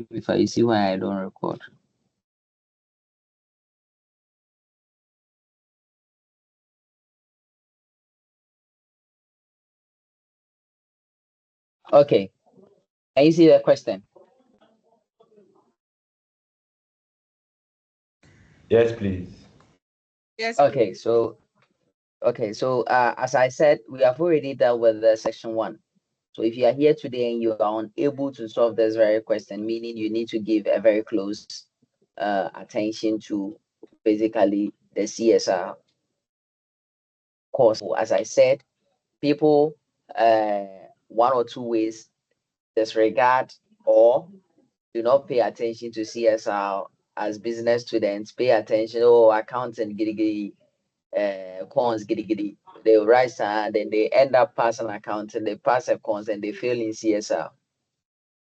If I see why I don't record. Okay. Can you see the question? Yes, please. Yes. Okay, so as I said, we have already dealt with the section 1. So if you are here today and you are unable to solve this very question, meaning you need to give a very close attention to basically the CSR course. As I said, people one or two ways disregard or do not pay attention to CSR as business students. Pay attention, accountant giddy cons giddy. They write and then they end up passing accounting, they pass a cons and they fail in CSR.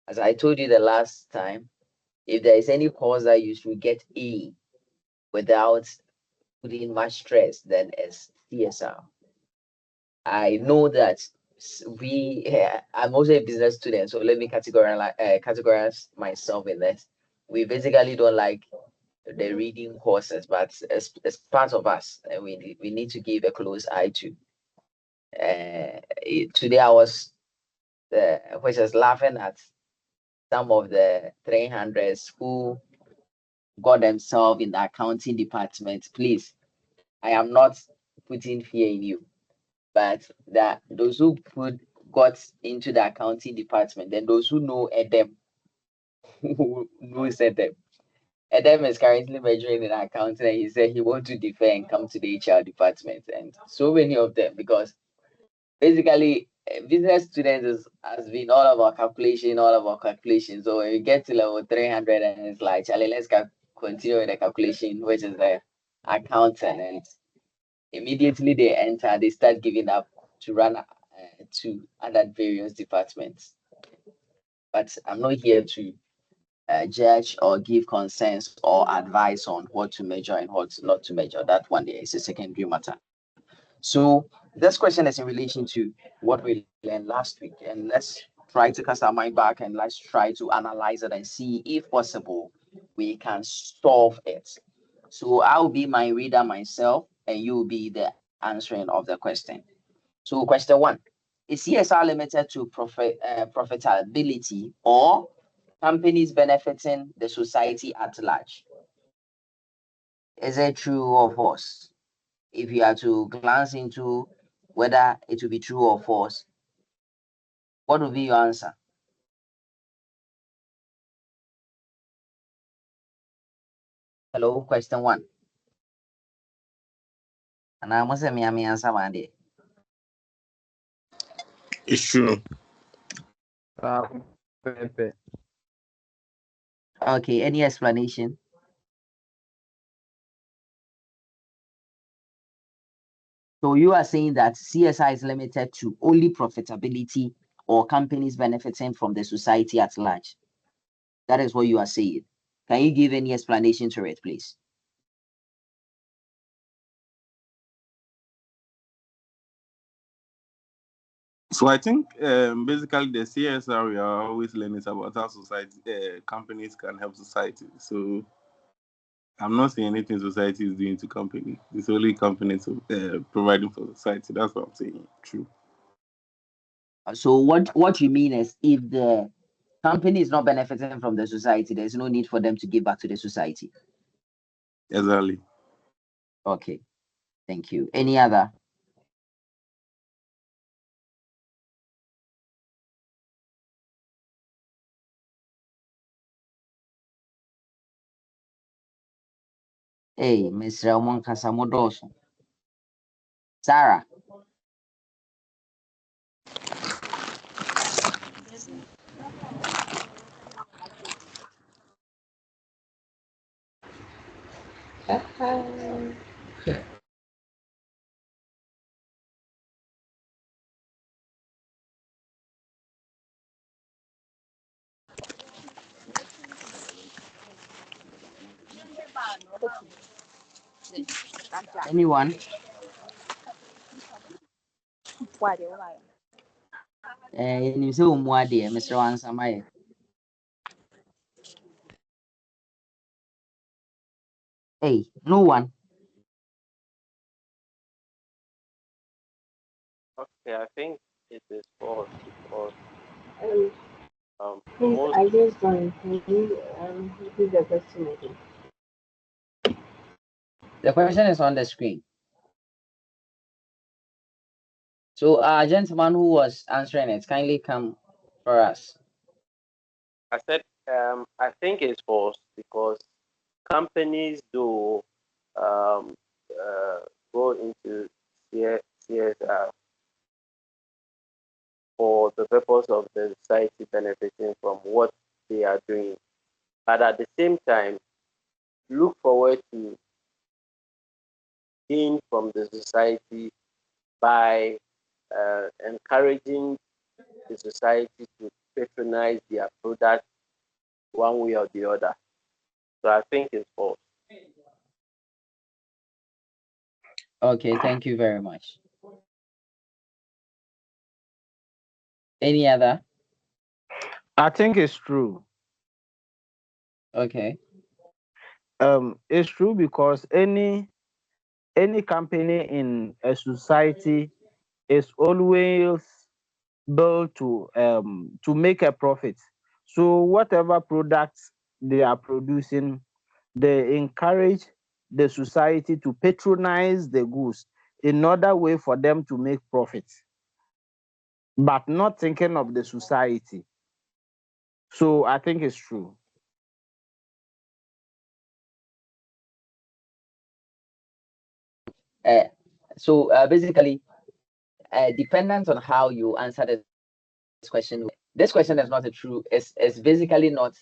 As I told you the last time, if there is any course that you should get A without putting much stress, then it's CSR. I know that I'm also a business student, so let me categorize myself in this. We basically don't like the reading courses, but it's part of us, and we need to give a close eye to. Today I was which is laughing at some of the 300s who got themselves in the accounting department. Please, I am not putting fear in you, but that those who got into the accounting department, then those who know Edem, who knows Edem. Edem is currently majoring in accounting, and he said he wants to defer and come to the HR department, and so many of them, because basically business students has been all of our calculation. So when you get to level 300 and it's like, Charlie, let's continue with the calculation, which is the accountant, and immediately they start giving up to run to other various departments. But I'm not here to judge or give consensus or advice on what to measure and what not to measure. That one there is a secondary matter. So this question is in relation to what we learned last week, and let's try to cast our mind back and let's try to analyze it and see if possible we can solve it. So I'll be my reader myself, and you'll be the answering of the question. So question 1, is CSR limited to profitability or companies benefiting the society at large? Is it true or false? If you are to glance into whether it will be true or false, what will be your answer? Hello, question 1. And I must say me answer one day. It's true. Okay, any explanation? So you are saying that CSI is limited to only profitability or companies benefiting from the society at large. That is what you are saying. Can you give any explanation to it, please? So I think basically the CSR we are always learning about how society companies can help society. So I'm not saying anything society is doing to company. It's only companies providing for society. That's what I'm saying. True. So what you mean is if the company is not benefiting from the society, there's no need for them to give back to the society. Exactly. Okay, thank you. Any other? Hey, Mr. Omon Kasamodoso. Sarah. Anyone? You say Mr. Wansamaye. Hey, no one. Okay, I think it is false because Um, please, most. I just joined. Can you repeat the question again? The question is on the screen. So, gentleman who was answering it, kindly come for us. I said I think it's false because companies do um, uh, go into CSR for the purpose of the society benefiting from what they are doing, but at the same time look forward to gain from the society by encouraging the society to patronize their product one way or the other. So I think it's false. Okay, thank you very much. Any other? I think it's true. Okay. It's true because any company in a society is always built to make a profit. So whatever products they are producing, they encourage the society to patronize the goods in order way for them to make profit, but not thinking of the society. So I think it's true. Uh, so basically, dependent on how you answer this question is not a true. It's basically not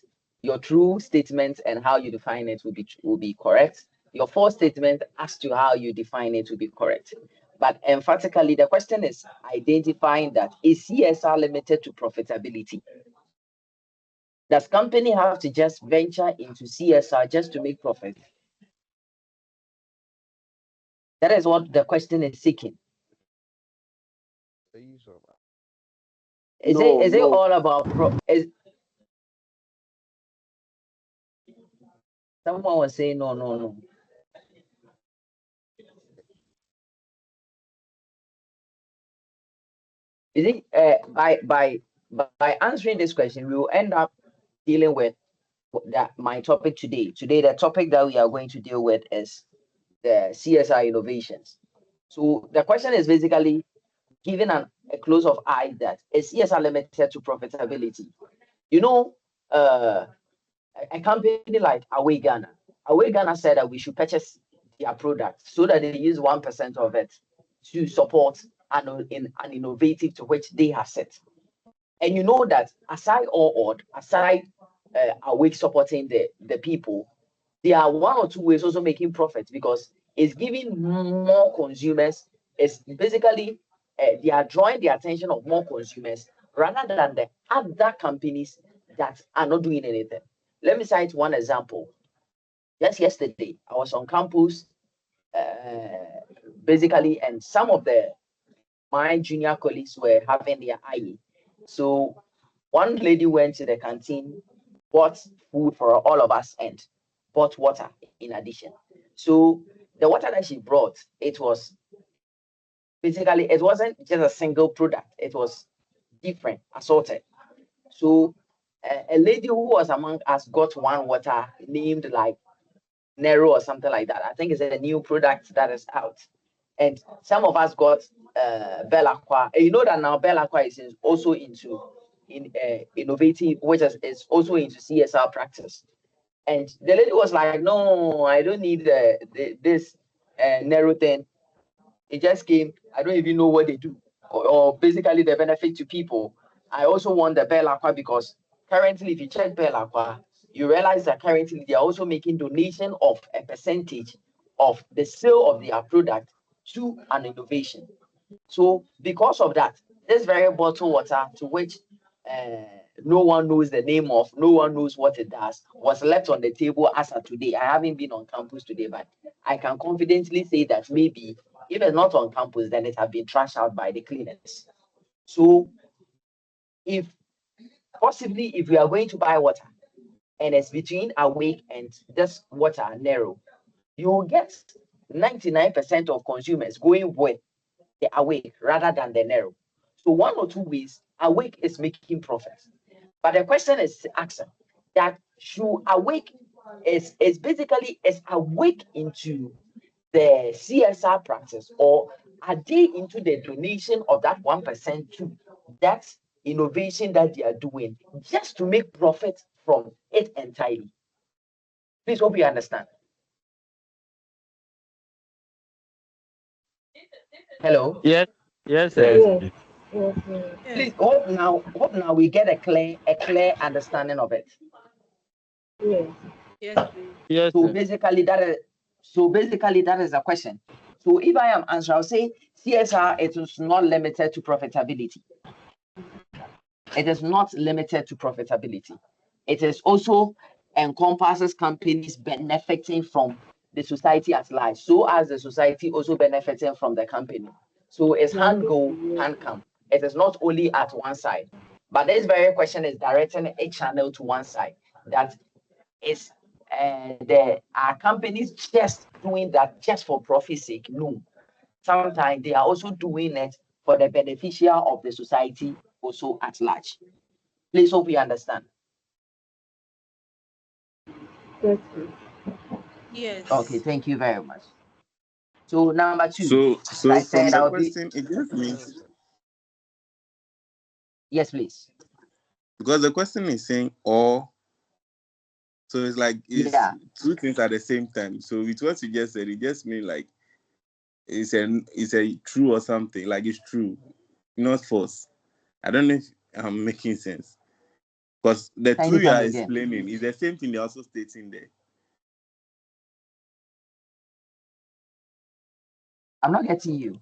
your true statement, and how you define it will be correct. Your false statement as to how you define it will be correct. But emphatically, the question is identifying that is CSR limited to profitability? Does company have to just venture into CSR just to make profit? That is what the question is seeking. No, Is it no, all about someone was saying no, no, no. Is it by answering this question, we will end up dealing with that my topic today. Today, the topic that we are going to deal with is the CSR innovations. So the question is basically giving a close of eye that is CSR limited to profitability. You know, a company like Away Ghana said that we should purchase their product so that they use 1% of it to support an innovative to which they have set. And you know that aside Awake supporting the people, there are one or two ways also making profit because it's giving more consumers. It's basically they are drawing the attention of more consumers rather than the other companies that are not doing anything. Let me cite one example. Just yesterday, I was on campus, basically, and some of my junior colleagues were having their IE. So one lady went to the canteen, bought food for all of us, and bought water in addition. So the water that she brought, it wasn't just a single product, it was different, assorted. So a lady who was among us got one water named like Nero or something like that. I think it's a new product that is out. And some of us got Belacqua. And you know that now Belacqua is also into innovative, which is also into CSR practice. And the lady was like, "No, I don't need this Nero thing. It just came. I don't even know what they do, or basically the benefit to people. I also want the Bell Aqua because currently, if you check Bell Aqua, you realize that currently they are also making donation of a percentage of the sale of their product to an innovation. So because of that, this very bottled water to which uh, no one knows the name of, no one knows what it does, was left on the table as of today. I haven't been on campus today, but I can confidently say that maybe if it's not on campus, then it has been trashed out by the cleaners. So if possibly if we are going to buy water and it's between Awake and this water narrow, you will get 99% of consumers going with the awake rather than the narrow. So one or two ways, awake is making profits. But the question is asking that should awake is basically is awake into the CSR practice, or are they into the donation of that 1% to that innovation that they are doing just to make profit from it entirely? Please hope you understand. Hello. Yes, yes, sir. Yes. Yes. Yes. Please hope now we get a clear understanding of it. Yes. Yes, please. Yes, So sir. basically that is a question. So if I am answering, I'll say CSR, it is not limited to profitability. It is not limited to profitability. It is also encompasses companies benefiting from the society at large, so as the society also benefiting from the company. So it's hand go, hand come. It is not only at one side. But this very question is directing a channel to one side. That is are companies just doing that just for profit's sake? No. Sometimes they are also doing it for the beneficial of the society also at large. Please hope you understand. Yes. Please. Yes. Okay, thank you very much. So number two, So as I from said, the I'll be question, it just means yes, please. because the question is saying or, so it's like it's Yeah, two things at the same time. So with what you just said, it just means like it's a true or something, like it's true, not false. I don't know if I'm making sense. Because the two kindly you come are again. explaining is the same thing they're also stating there. I'm not getting you.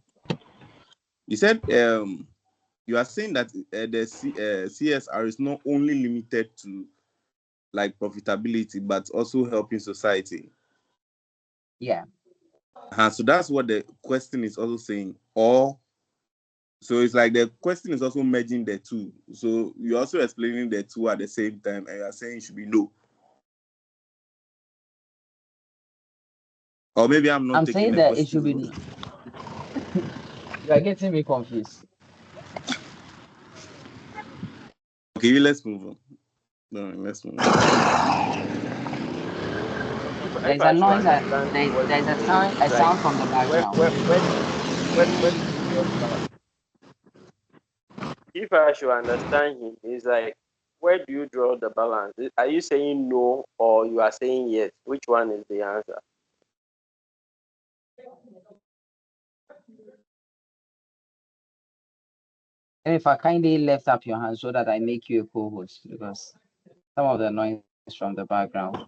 You said you are saying that CSR is not only limited to like profitability, but also helping society. Yeah. So that's what the question is also saying. Or so it's like the question is also merging the two. So you're also explaining the two at the same time, and you're saying it should be no. Or maybe I'm not I'm taking saying the that it should question. be you are getting me confused. Okay, let's move on. No, let's move on. If There's I a should noise that understand what there's you're a saying, sound it's like from the where background. where where where did you draw the balance? If I should understand him, it's like where do you draw the balance? Are you saying no or you are saying yes? Which one is the answer? And if I kindly lift up your hand so that I make you a co-host, because some of the noise from the background.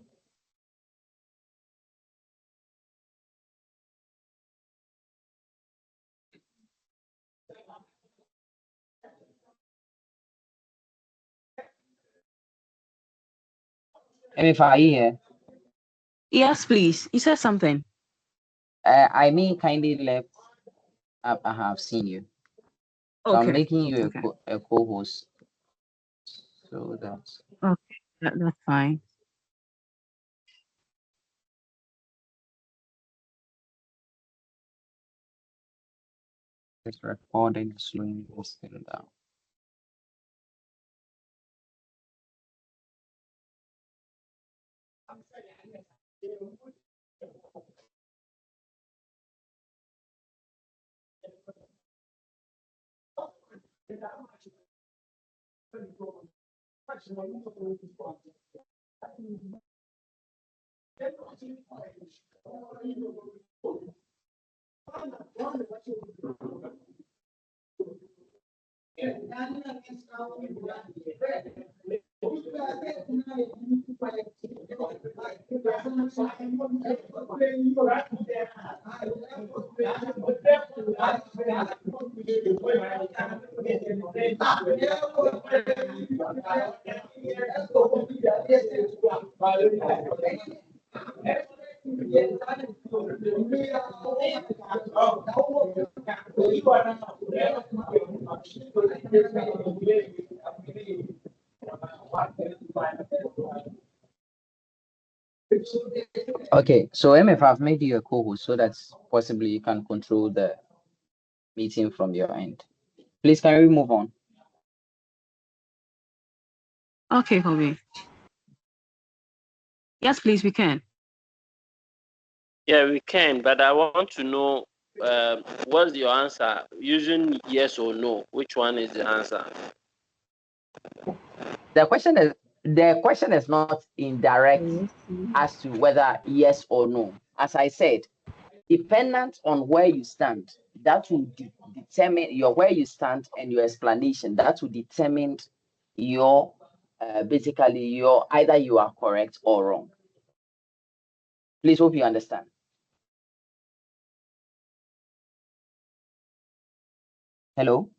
And if I hear, Yes, please. You said something. I mean kindly lift up. I have seen you, so I'm Okay. making you Okay. a co-host. So that's Okay. That's fine. it's recording, slowing this thing down. Okay, so MF, I've made you a co-host so that possibly you can control the meeting from your end. Please, can we move on? Okay, Kobe. Yes, please, we can. Yeah, we can, but I want to know what's your answer? Using yes or no, which one is the answer? The question is not indirect as to whether yes or no. As I said, dependent on where you stand, that will determine your where you stand and your explanation. That will determine your basically your either you are correct or wrong. Please hope you understand. Hello.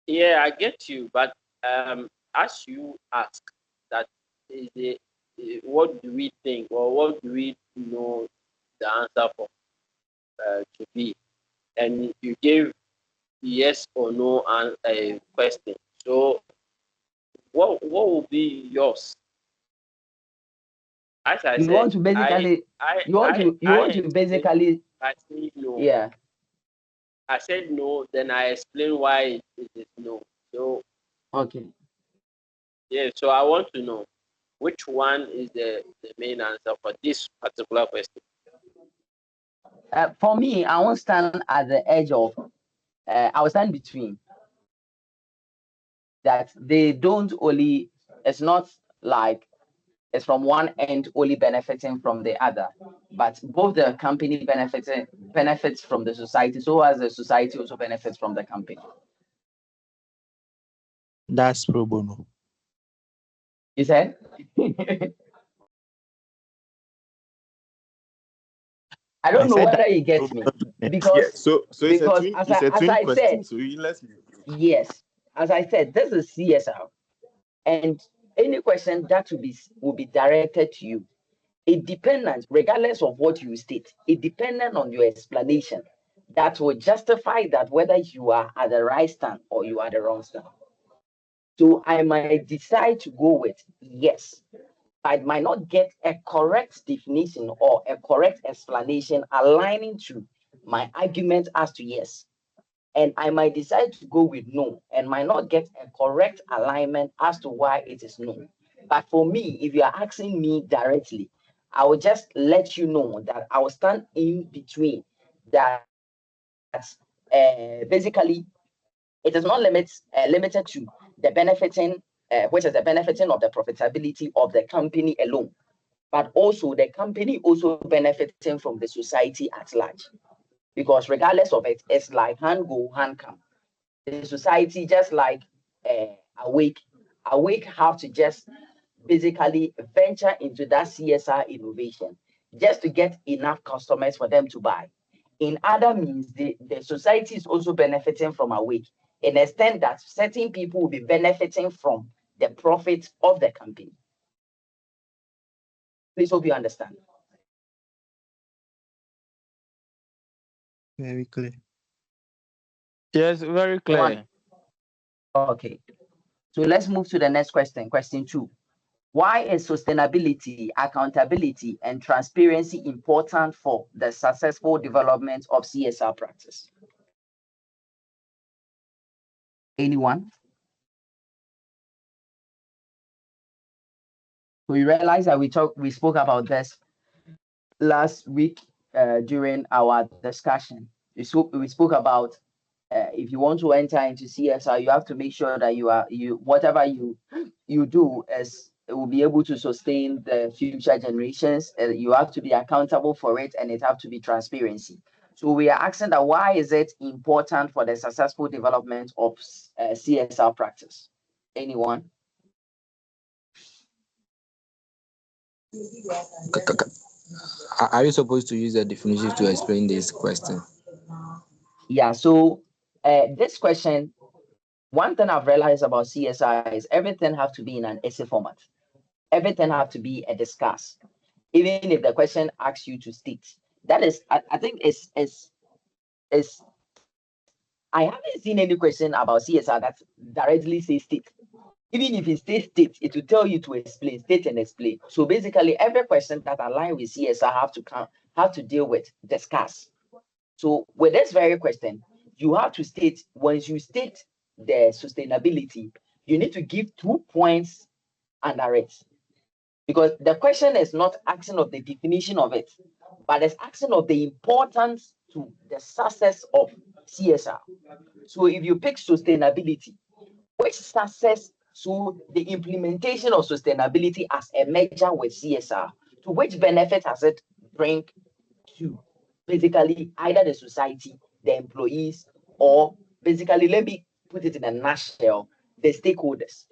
Yeah, I get you, but as you ask, that is what do we think or what do we know the answer for to be? And you gave yes or no and a question. So what will be yours? As I You said, want to basically I you want I to you I want to explained. basically I said no. yeah. I said no. Then I explained why it is no. So Okay. yeah. So I want to know which one is the main answer for this particular question. For me, I won't stand at the edge of I will stand between that they don't only it's not like it's from one end only benefiting from the other, but both the company benefits from the society, so as the society also benefits from the company. That's pro bono. You said? I don't I know said whether that you pro get me bono. Yeah. because So it's a because twin. It's a as twin I question. said, So let's. yes, as I said, this is CSR, and any question that will be directed to you. It dependent, regardless of what you state, it dependent on your explanation that will justify that whether you are at the right stand or you are the wrong stand. So I might decide to go with yes. I might not get a correct definition or a correct explanation aligning to my argument as to yes. And I might decide to go with no and might not get a correct alignment as to why it is no. But for me, if you are asking me directly, I will just let you know that I will stand in between that basically it is not limited to the benefiting, which is the benefiting of the profitability of the company alone, but also the company also benefiting from the society at large. Because regardless of it, it's like hand go, hand come. The society, just like awake awake have to just basically venture into that CSR innovation just to get enough customers for them to buy. In other means, the society is also benefiting from awake in a extent that certain people will be benefiting from the profit of the company. Please hope you understand. Very clear. Yes, very clear. Okay, so let's move to the next question. Question 2. Why is sustainability, accountability, and transparency important for the successful development of CSR practice? Anyone? We realize that we spoke about this last week during our discussion. We spoke about if you want to enter into CSR, you have to make sure that whatever you do is it will be able to sustain the future generations. You have to be accountable for it, and it have to be transparency. So we are asking that why is it important for the successful development of CSR practice? Anyone? Are you supposed to use the definition to explain this question? Yeah. So this question, one thing I've realized about CSR is everything have to be in an essay format. Everything have to be a discuss. Even if the question asks you to state. That is, I think is I haven't seen any question about CSR that directly says state. Even if it states state, it will tell you to explain, state and explain. So basically, every question that aligns with CSR have to deal with, discuss. So with this very question, you have to state, once you state the sustainability, you need to give 2 points under it. Because the question is not asking of the definition of it, but it's asking of the importance to the success of CSR. So if you pick sustainability, which success, so the implementation of sustainability as a measure with CSR, to which benefit has it bring to basically either the society, the employees, or basically, let me put it in a nutshell, the stakeholders.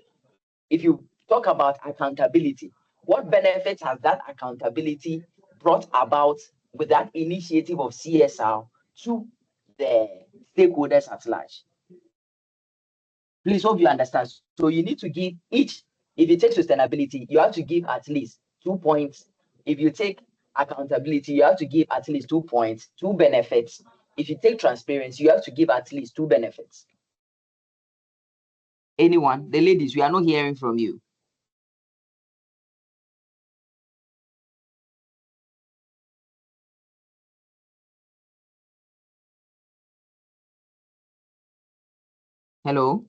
If you talk about accountability, what benefits has that accountability brought about with that initiative of CSR to the stakeholders at large? Please hope you understand. So you need to give each, if you take sustainability, you have to give at least 2 points. If you take accountability, you have to give at least 2 points, 2 benefits. If you take transparency, you have to give at least 2 benefits. Anyone? The ladies, we are not hearing from you. Hello?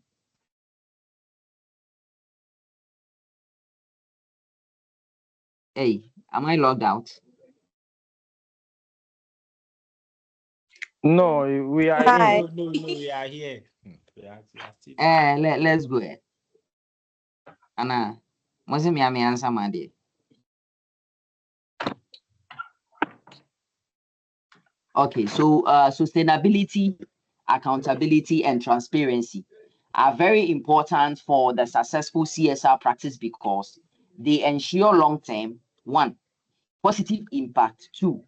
Hey, am I logged out? No, we are Hi. in. No, we are here. We are still Let's go ahead. Anna, must me answer my dear. Okay, so sustainability, accountability, and transparency are very important for the successful CSR practice because they ensure long-term, 1, positive impact, 2,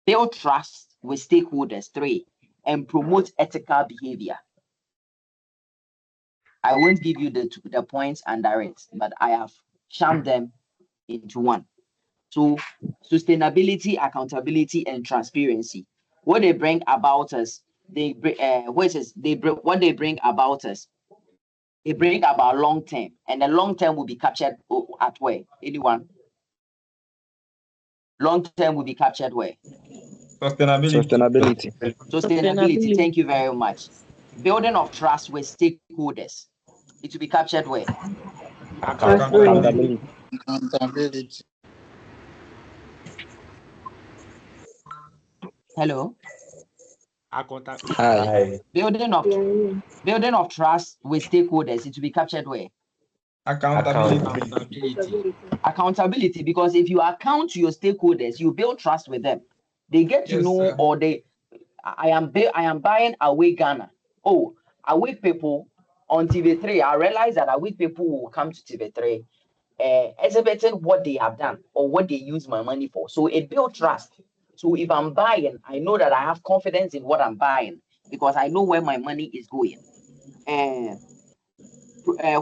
build trust with stakeholders, 3, and promote ethical behavior. I won't give you the points under it, but I have summed them into one. So sustainability, accountability, and transparency. What they bring about us, they bring what they bring about us. They bring about long term, and the long term will be captured at where? Anyone? Long term will be captured where? Sustainability. Sustainability. Thank you very much. Building of trust with stakeholders. It will be captured where? Accountability. Accountability. Hello. Hi. Building of trust with stakeholders. It will be captured where? Accountability, because if you account to your stakeholders, you build trust with them. They get to know, sir. Or I am buying Away Ghana. Oh, Away people on TV3. I realize that Away people will come to TV3 exhibiting what they have done or what they use my money for. So it builds trust. So if I'm buying, I know that I have confidence in what I'm buying because I know where my money is going.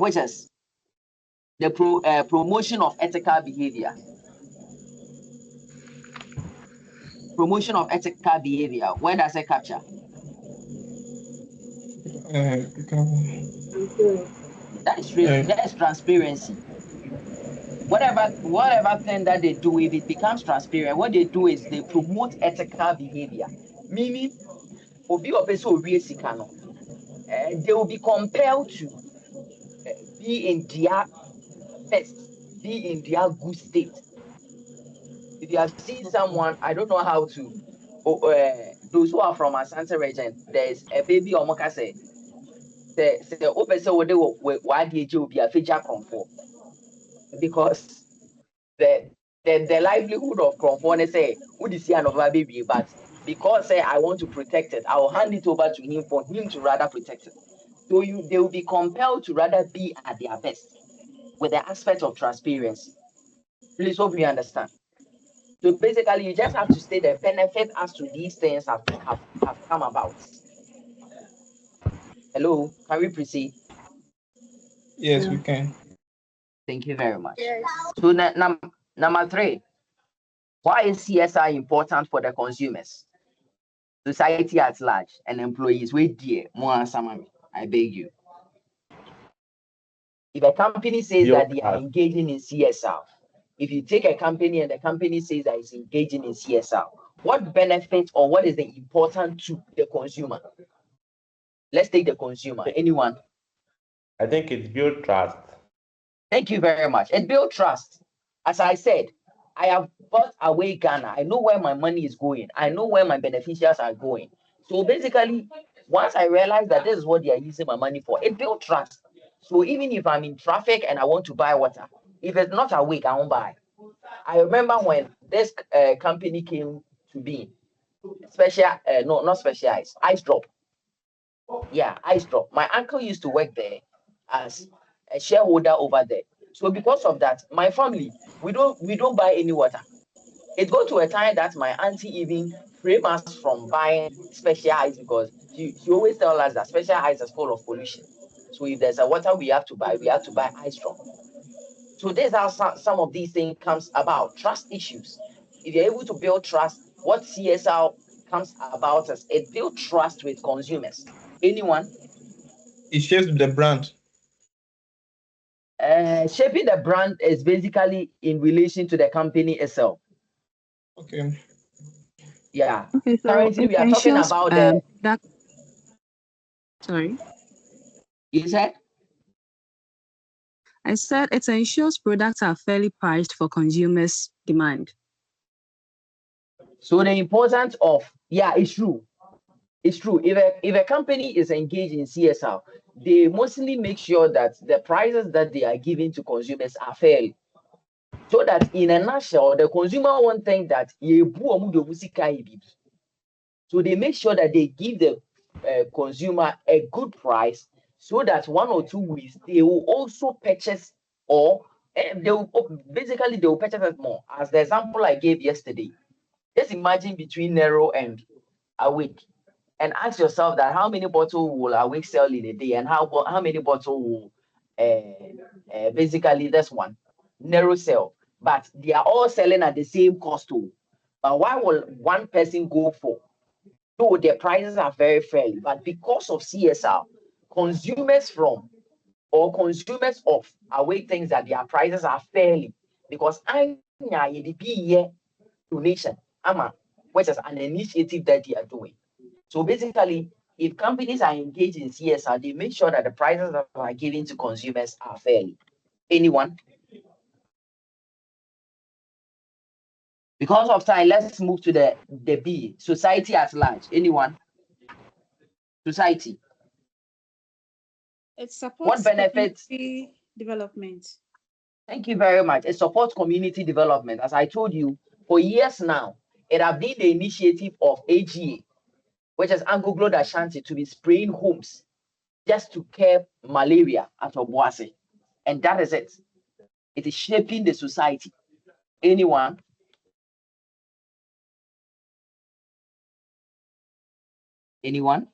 Which is the promotion of ethical behavior. Promotion of ethical behavior. Where does it capture? That is transparency. Whatever thing that they do, if it becomes transparent, what they do is they promote ethical behavior. Meaning, they will be compelled to be in their best, be in their good state. If you have seen someone, I don't know how to, those who are from Asante region, there's a baby Omoka say, because the livelihood of Cronfone say, would you see another baby? But because say I want to protect it, I'll hand it over to him for him to rather protect it. So they will be compelled to rather be at their best with the aspect of transparency. Please hope you understand. So basically, you just have to state the benefit as to these things have come about. Hello, can we proceed? Yes, we can. Thank you very much. Yes. So number 3, why is CSR important for the consumers, society at large, and employees? Wait, dear, more answer, mommy. I beg you. If a company says Build that they are trust. engaging in CSR, if you take a company and the company says that it's engaging in CSR, what benefit or what is the important to the consumer? Let's take the consumer. Anyone? I think it build trust. Thank you very much. It builds trust. As I said, I have bought away Ghana. I know where my money is going. I know where my beneficiaries are going. So basically, once I realize that this is what they are using my money for, it builds trust. So even if I'm in traffic and I want to buy water, if it's not awake, I won't buy. I remember when this company came to be, special, no, not specialized, ice drop. Yeah, ice drop. My uncle used to work there as a shareholder over there. So because of that, my family, we don't buy any water. It got to a time that my auntie even frame us from buying special ice because she always tell us that special ice is full of pollution. So if there's a water we have to buy ice drop. So this is how some of these things comes about, trust issues. If you're able to build trust, what CSR comes about is it build trust with consumers. Anyone? It shapes the brand. Shaping the brand is basically in relation to the company itself. Okay. Yeah. Okay, so Currently, it we are talking ensures about the. that sorry. You said. I said it ensures products are fairly priced for consumers' demand. So the importance of, yeah, it's true. It's true. If a company is engaged in CSR, they mostly make sure that the prices that they are giving to consumers are fair. So that in a nutshell, the consumer won't think that so they make sure that they give the consumer a good price so that 1 or 2 weeks they will also purchase or they will basically they will purchase it more. As the example I gave yesterday, just imagine between Nero and Awake and ask yourself that how many bottles will Awake sell in a day and how many bottles will basically this one Nero sell, but they are all selling at the same cost too. But why will one person go for? Though their prices are very fairly, but because of CSR, consumers from or consumers of Awake thinks that their prices are fairly because donation, which is an initiative that they are doing. So basically, if companies are engaged in CSR, they make sure that the prices that are given to consumers are fairly. Anyone? Because of time, let's move to the B, society at large. Anyone? Society. It What supports benefits? community development. Thank you very much. It supports community development. As I told you, for years now, it has been the initiative of AGA, which is Anglo Ashanti, to be spraying homes just to curb malaria at Obuasi. And that is it. It is shaping the society. Anyone? Anyone?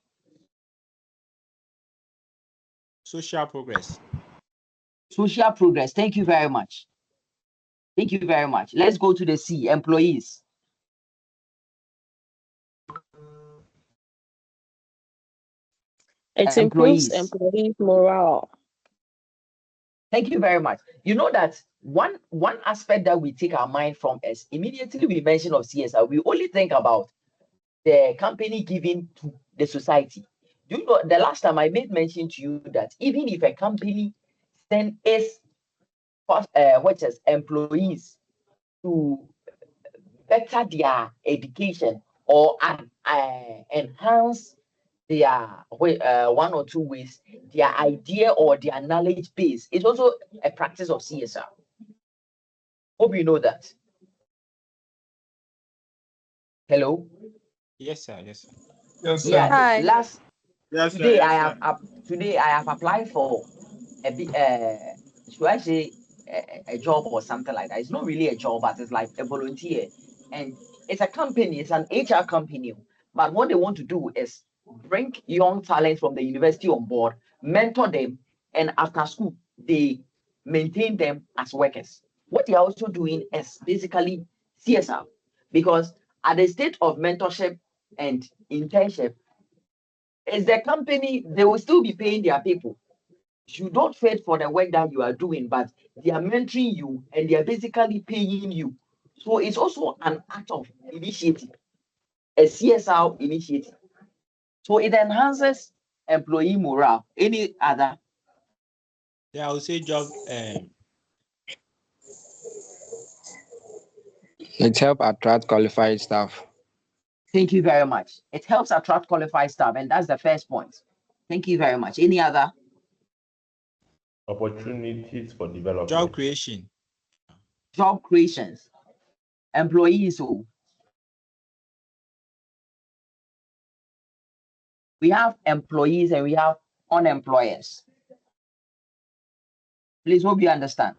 Social progress. Social progress. Thank you very much. Thank you very much. Let's go to the C, employees. It improves Employees. employees' morale. Thank you very much. You know that one aspect that we take our mind from is immediately we mention of CSR, we only think about the company giving to the society. Do you know the last time I made mention to you that even if a company send its which is employees to better their education or enhance their 1 or 2 ways, their idea or their knowledge base, it's also a practice of CSR. Hope you know that. Hello. Yes, sir. Yes, sir. Yes, sir. Yeah. Hi. Last Yes, sir. today Yes, I sir. have today I have applied for a bit. Should I say a job or something like that? It's not really a job, but it's like a volunteer, and it's a company. It's an HR company. But what they want to do is bring young talents from the university on board, mentor them, and after school they maintain them as workers. What they are also doing is basically CSR, because at the state of mentorship and internship, is the company they will still be paying their people. You don't fed for the work that you are doing, but they are mentoring you and they are basically paying you. So it's also an act of initiative, a CSR initiative. So it enhances employee morale. Any other? Yeah, I would say job. It help attract qualified staff. Thank you very much. It helps attract qualified staff, and that's the first point. Thank you very much. Any other? Opportunities for development. Job creation. Job creations. Employees who we have employees and we have unemployers. Please hope you understand.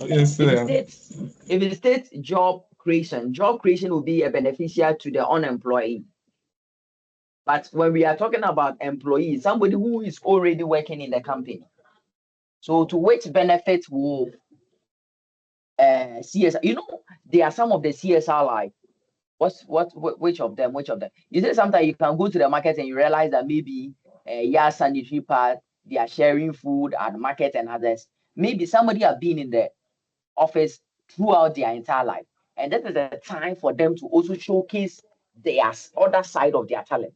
Yes, If it states job creation will be a beneficiary to the unemployed. But when we are talking about employees, somebody who is already working in the company. So to which benefit will CSR? You know, there are some of the CSR like which of them? You say sometimes you can go to the market and you realize that maybe sanitary pad, they are sharing food at the market and others. Maybe somebody have been in the office throughout their entire life. And that is a time for them to also showcase their other side of their talent.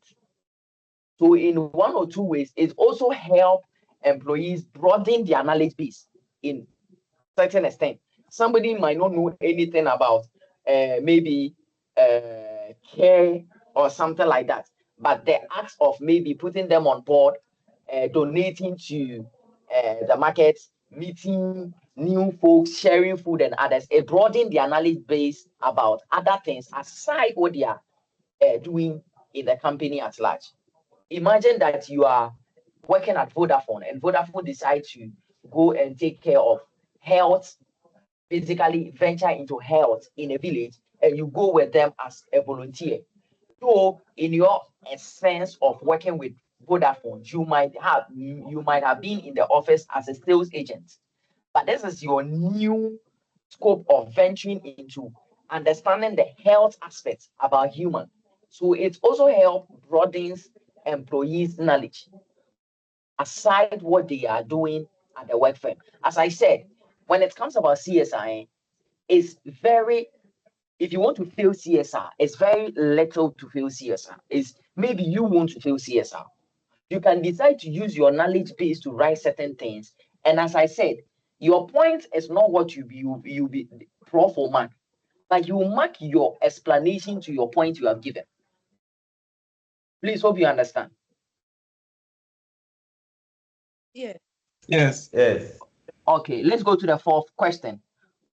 So in one or two ways, it also help employees broaden their knowledge base in certain extent. Somebody might not know anything about maybe care or something like that, but the act of maybe putting them on board, donating to the market, meeting new folks, sharing food and others, it broaden their knowledge base about other things aside what they are doing in the company at large. Imagine that you are working at Vodafone and Vodafone decides to go and take care of health, basically venture into health in a village, and you go with them as a volunteer. So in your sense of working with Vodafone, you might have been in the office as a sales agent, but this is your new scope of venturing into understanding the health aspects about human. So it also helps broadens employees' knowledge aside what they are doing at the work firm. As I said, when it comes about CSI, it's very, if you want to fail CSR, it's very little to fail CSR. It's maybe you want to fail CSR. You can decide to use your knowledge base to write certain things. And as I said, your point is not what you be prof or mark, but you mark your explanation to your point you have given. Please hope you understand. Yes. Yes. Yes. Okay, let's go to the fourth question.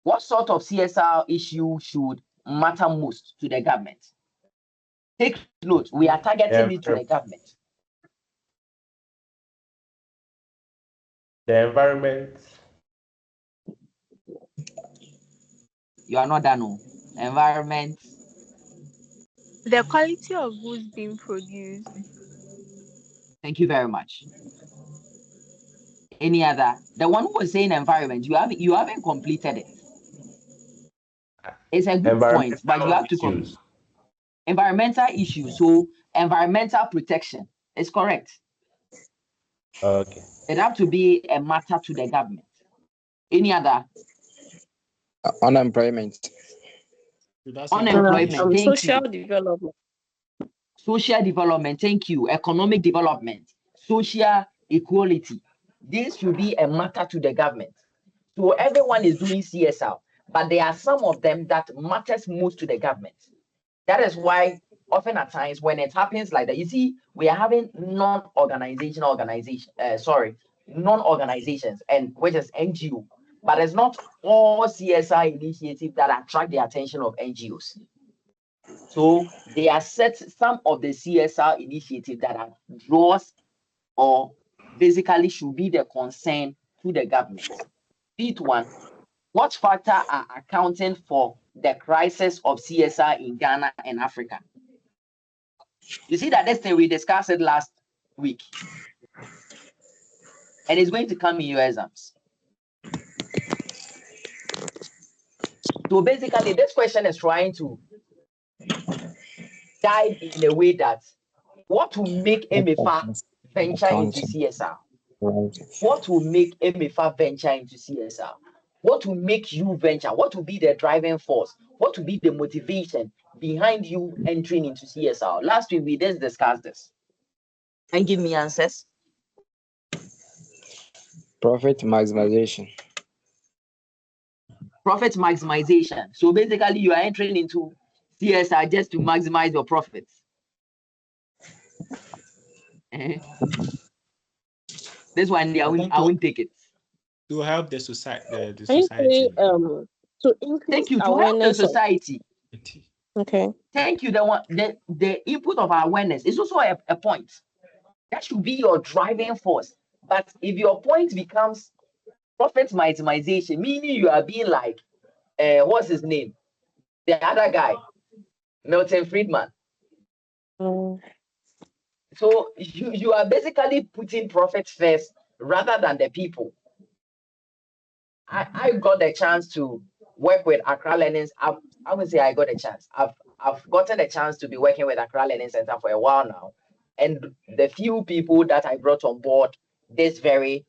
What sort of CSR issue should matter most to the government? Take note, we are targeting it to the government. The environment. You are not done. Environment. The quality of goods being produced. Thank you very much. Any other? The one who was saying environment, you haven't completed it. It's a good point, but you have to complete environmental issues. So environmental protection is correct. Okay. It have to be a matter to the government. Any other? Unemployment. Unemployment. Thank Social you. development. Social development. Thank you. Economic development. Social equality. This should be a matter to the government. So everyone is doing CSR, but there are some of them that matters most to the government. That is why often at times when it happens like that, you see, we are having non-organizations, and which is NGO, but it's not all CSR initiatives that attract the attention of NGOs. So they are set some of the CSR initiatives that are draws or basically should be the concern to the government. Fifth one, what factors are accounting for the crisis of CSR in Ghana and Africa? You see that this thing we discussed it last week, and it's going to come in your exams. So basically, this question is trying to dive in a way that what will make MFA venture into Accounting. CSR? Right. What will make MFA venture into CSR? What will make you venture? What will be the driving force? What will be the motivation behind you entering into CSR? Last week we just discussed this. And give me answers. Profit maximization. Profit maximization. So basically you are entering into CSR just to maximize your profits. This one I won't take it. To help the society. The Can you society. say to increase Thank you. To help the awareness of society. okay. Thank you. The input of awareness is also a point. That should be your driving force. But if your point becomes profit maximization, meaning you are being like, what's his name? The other guy, Milton Friedman. So you are basically putting profit first rather than the people. I got the chance to work with Accra Learning. I would say I got a chance. I've gotten a chance to be working with Accra Learning Center for a while now. And the few people that I brought on board this very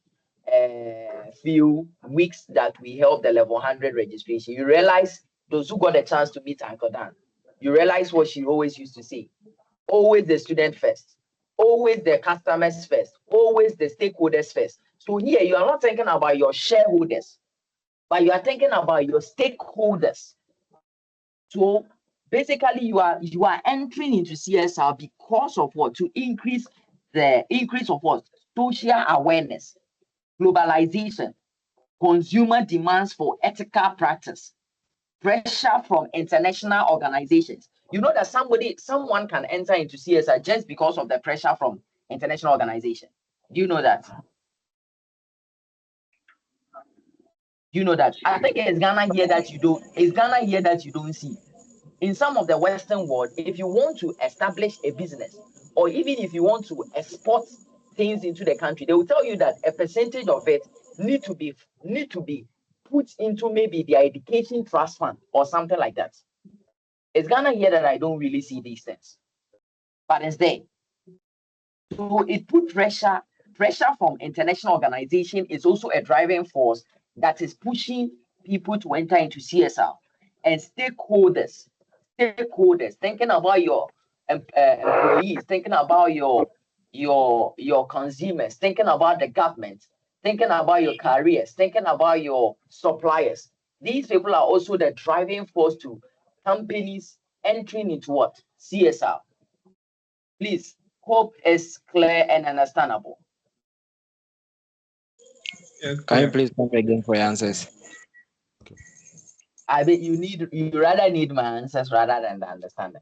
few weeks that we held the level 100 registration, you realize those who got a chance to meet Uncle Dan, you realize what she always used to say. Always the student first, always the customers first, always the stakeholders first. So here you are not thinking about your shareholders, but you are thinking about your stakeholders. So basically you are entering into CSR because of what? To increase of what? Social awareness, globalization, consumer demands for ethical practice, pressure from international organizations. You know that someone can enter into CSR just because of the pressure from international organization. Do you know that? You know that? I think it's Ghana here that you don't. It's Ghana here that you don't see. In some of the Western world, if you want to establish a business, or even if you want to export things into the country, they will tell you that a percentage of it need to be put into maybe their education trust fund or something like that. It's Ghana here that I don't really see these things, but it's there. So it put pressure. Pressure from international organization is also a driving force that is pushing people to enter into CSR. And stakeholders, thinking about your employees, thinking about your consumers, thinking about the government, thinking about your careers, thinking about your suppliers. These people are also the driving force to companies entering into what? CSR. Please, hope is clear and understandable. Can you please come again for your answers? I bet you rather need my answers rather than the understanding.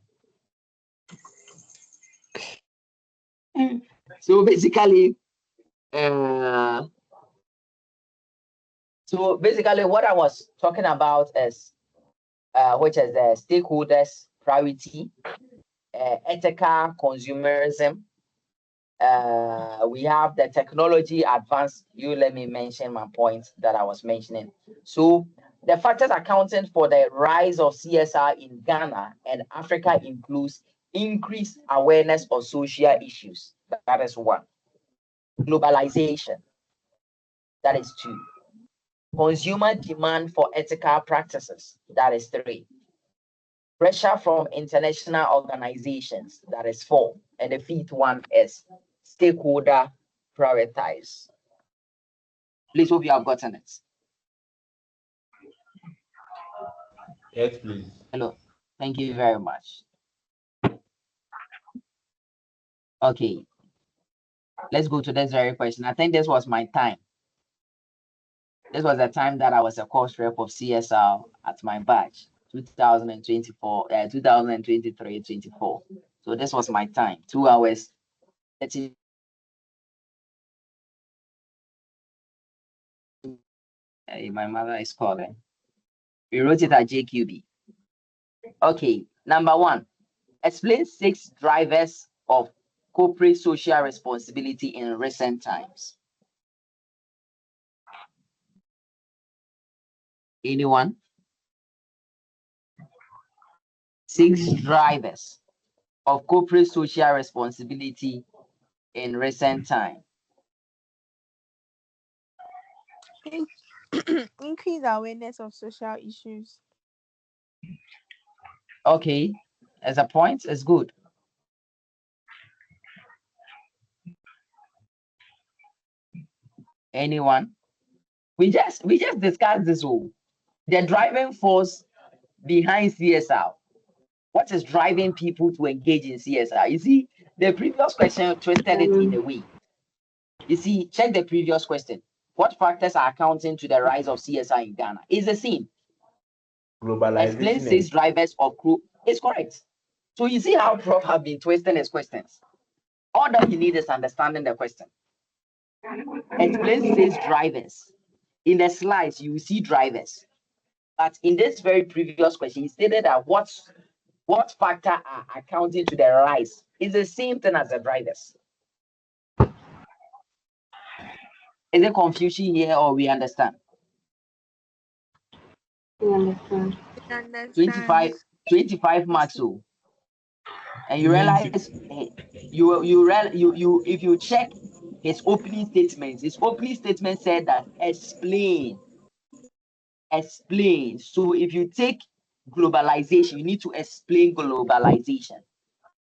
So basically, what I was talking about is which is the stakeholders priority, ethical consumerism. We have the technology advance. You let me mention my points that I was mentioning. So the factors accounting for the rise of CSR in Ghana and Africa includes increased awareness of social issues. That is one. Globalization. That is two. Consumer demand for ethical practices. That is three. Pressure from international organizations. That is four. And the fifth one is stakeholder prioritize. Please hope you have gotten it. Yes, please. Hello. Thank you very much. Okay. Let's go to this very question. I think this was my time. This was the time that I was a course rep of CSR at my batch, 2024, 2023, 24. So this was my time, 2 hours, 30. My mother is calling. We wrote it at JQB. Okay, number one, explain 6 drivers of corporate social responsibility in recent times. Anyone? 6 drivers of corporate social responsibility in recent time? Increase awareness of social issues. Okay, as a point, it's good. Anyone? We just discussed this whole the driving force behind CSR. What is driving people to engage in CSR? You see, the previous question twisted it in a way. You see, check the previous question. What factors are accounting to the rise of CSR in Ghana? It's the same. Explain Globalization six drivers of crew. It's correct. So you see how Prof have been twisting his questions. All that you need is understanding the question. Explain six drivers. In the slides, you will see drivers. But in this very previous question, he stated that what factor are accounting to the rise? It's the same thing as the drivers. Is there confusion here or we understand? We understand. 25 marks. So, and you realize you if you check his opening statement said that explain. So if you take globalization, you need to explain globalization.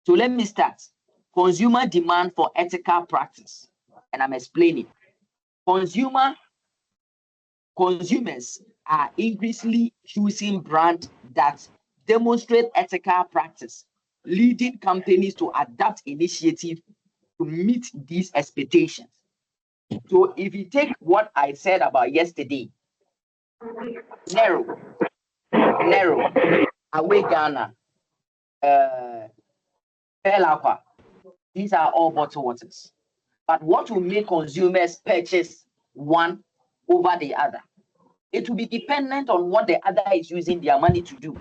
So let me start. Consumer demand for ethical practice, and I'm explaining. Consumers are increasingly choosing brands that demonstrate ethical practice, leading companies to adapt initiatives to meet these expectations. So if you take what I said about yesterday, narrow, Away Ghana, Pelapa, these are all bottled waters. But what will make consumers purchase one over the other? It will be dependent on what the other is using their money to do.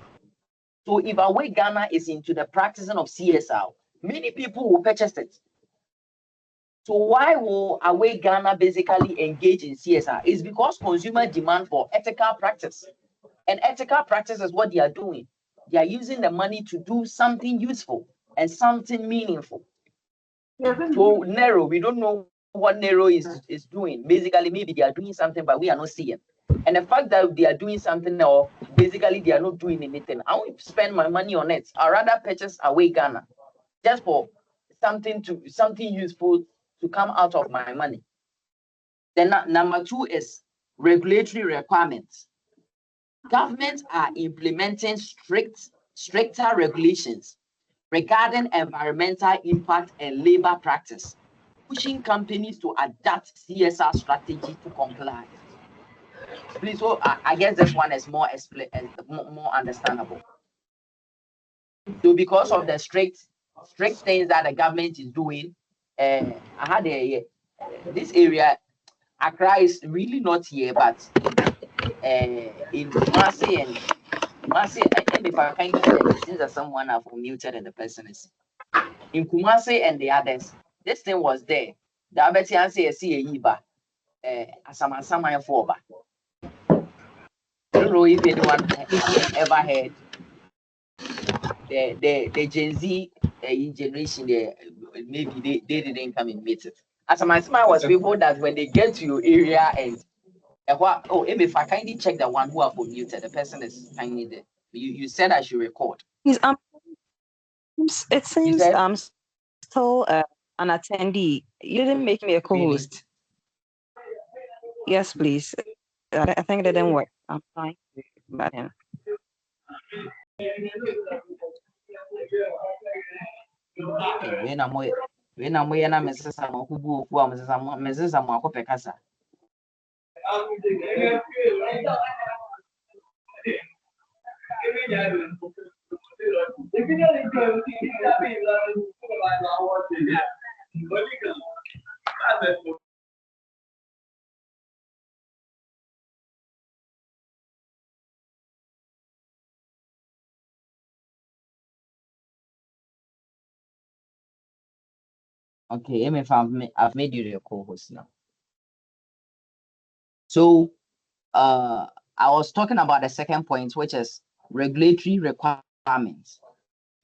So if Away Ghana is into the practicing of CSR, many people will purchase it. So why will Away Ghana basically engage in CSR? It's because consumer demand for ethical practice. And ethical practice is what they are doing. They are using the money to do something useful and something meaningful. So narrow, we don't know what narrow is doing. Basically, maybe they are doing something, but we are not seeing. And the fact that they are doing something, or basically they are not doing anything, I won't spend my money on it. I'd rather purchase Away Ghana just for something useful to come out of my money. Then number two is regulatory requirements. Governments are implementing stricter regulations regarding environmental impact and labor practice, pushing companies to adapt CSR strategy to comply. Please, so I guess this one is more understandable. So because of the strict things that the government is doing, I had this area, Accra is really not here, but in Kumasi and if I can check, since there's someone I've muted and the person is in Kumasi and the others, this thing was there. The Abetian say see a yiba, Asama for. I don't know if anyone have ever heard the Gen Z generation. Maybe they didn't come and meet it. Asama was people that when they get to your area and if I kindly check the one who have muted, the person is kindly there. You said I should record. Please, it seems I'm still an attendee. You didn't make me a co-host. Yes, please. I think it didn't work. I'm trying to but him. When I'm way na Mrs. Samo who go for Mrs. Samo Pekasa. Okay, I've made you the co-host now. So I was talking about the second point, which is regulatory requirements.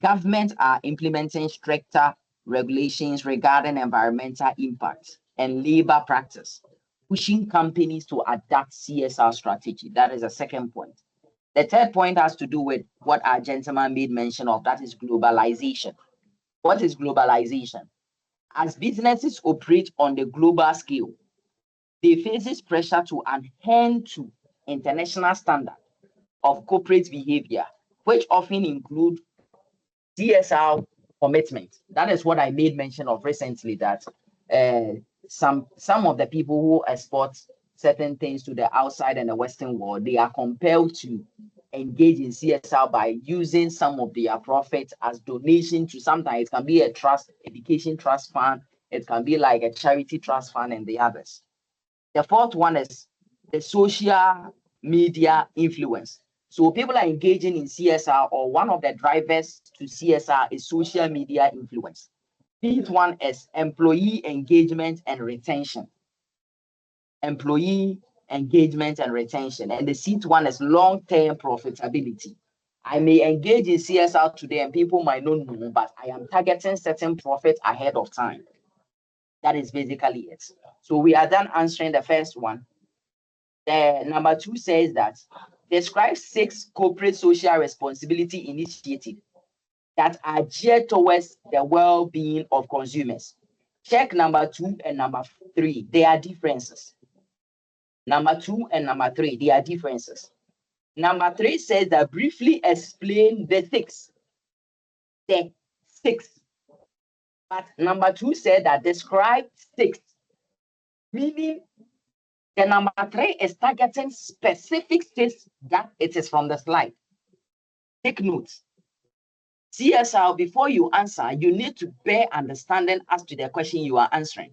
Governments are implementing stricter regulations regarding environmental impact and labor practice, pushing companies to adapt CSR strategy. That is the second point. The third point has to do with what our gentleman made mention of, that is globalization. What is globalization? As businesses operate on the global scale, they face pressure to adhere to international standards of corporate behavior, which often include CSR commitment. That is what I made mention of recently, that some of the people who export certain things to the outside and the Western world, they are compelled to engage in CSR by using some of their profits as donation to, sometimes it can be a trust, education trust fund, it can be like a charity trust fund and the others. The fourth one is the social media influence. So people are engaging in CSR, or one of the drivers to CSR is social media influence. Fifth one is employee engagement and retention. Employee engagement and retention. And the sixth one is long-term profitability. I may engage in CSR today and people might not know, but I am targeting certain profit ahead of time. That is basically it. So we are done answering the first one. The number 2 says that describe 6 corporate social responsibility initiatives that are geared towards the well-being of consumers. Check number 2 and number 3. There are differences. Number 2 and number 3, there are differences. Number 3 says that briefly explain the 6. The 6. But number 2 said that describe 6. Meaning the number 3 is targeting specific states that it is from the slide. Take notes. CSR, before you answer, you need to bear understanding as to the question you are answering.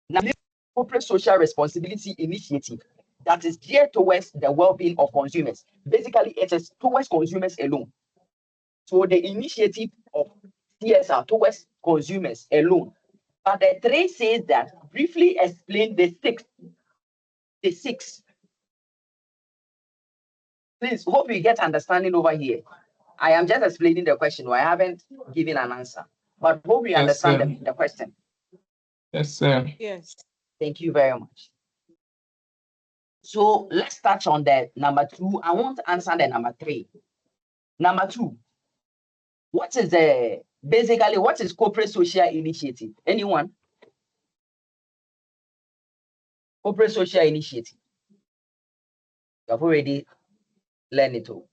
Now, corporate social responsibility initiative that is geared towards the well-being of consumers. Basically, it is towards consumers alone. So the initiative of CSR towards consumers alone. But the 3 says that briefly explain the 6. The 6. Please, hope you get understanding over here. I am just explaining the question. I haven't given an answer. But hope you understand the question. Yes, sir. Yes. Thank you very much. So let's touch on the number 2. I want to answer the number 3. Number 2. What is corporate social initiative? Anyone? Corporate social initiative. You have already learned it all.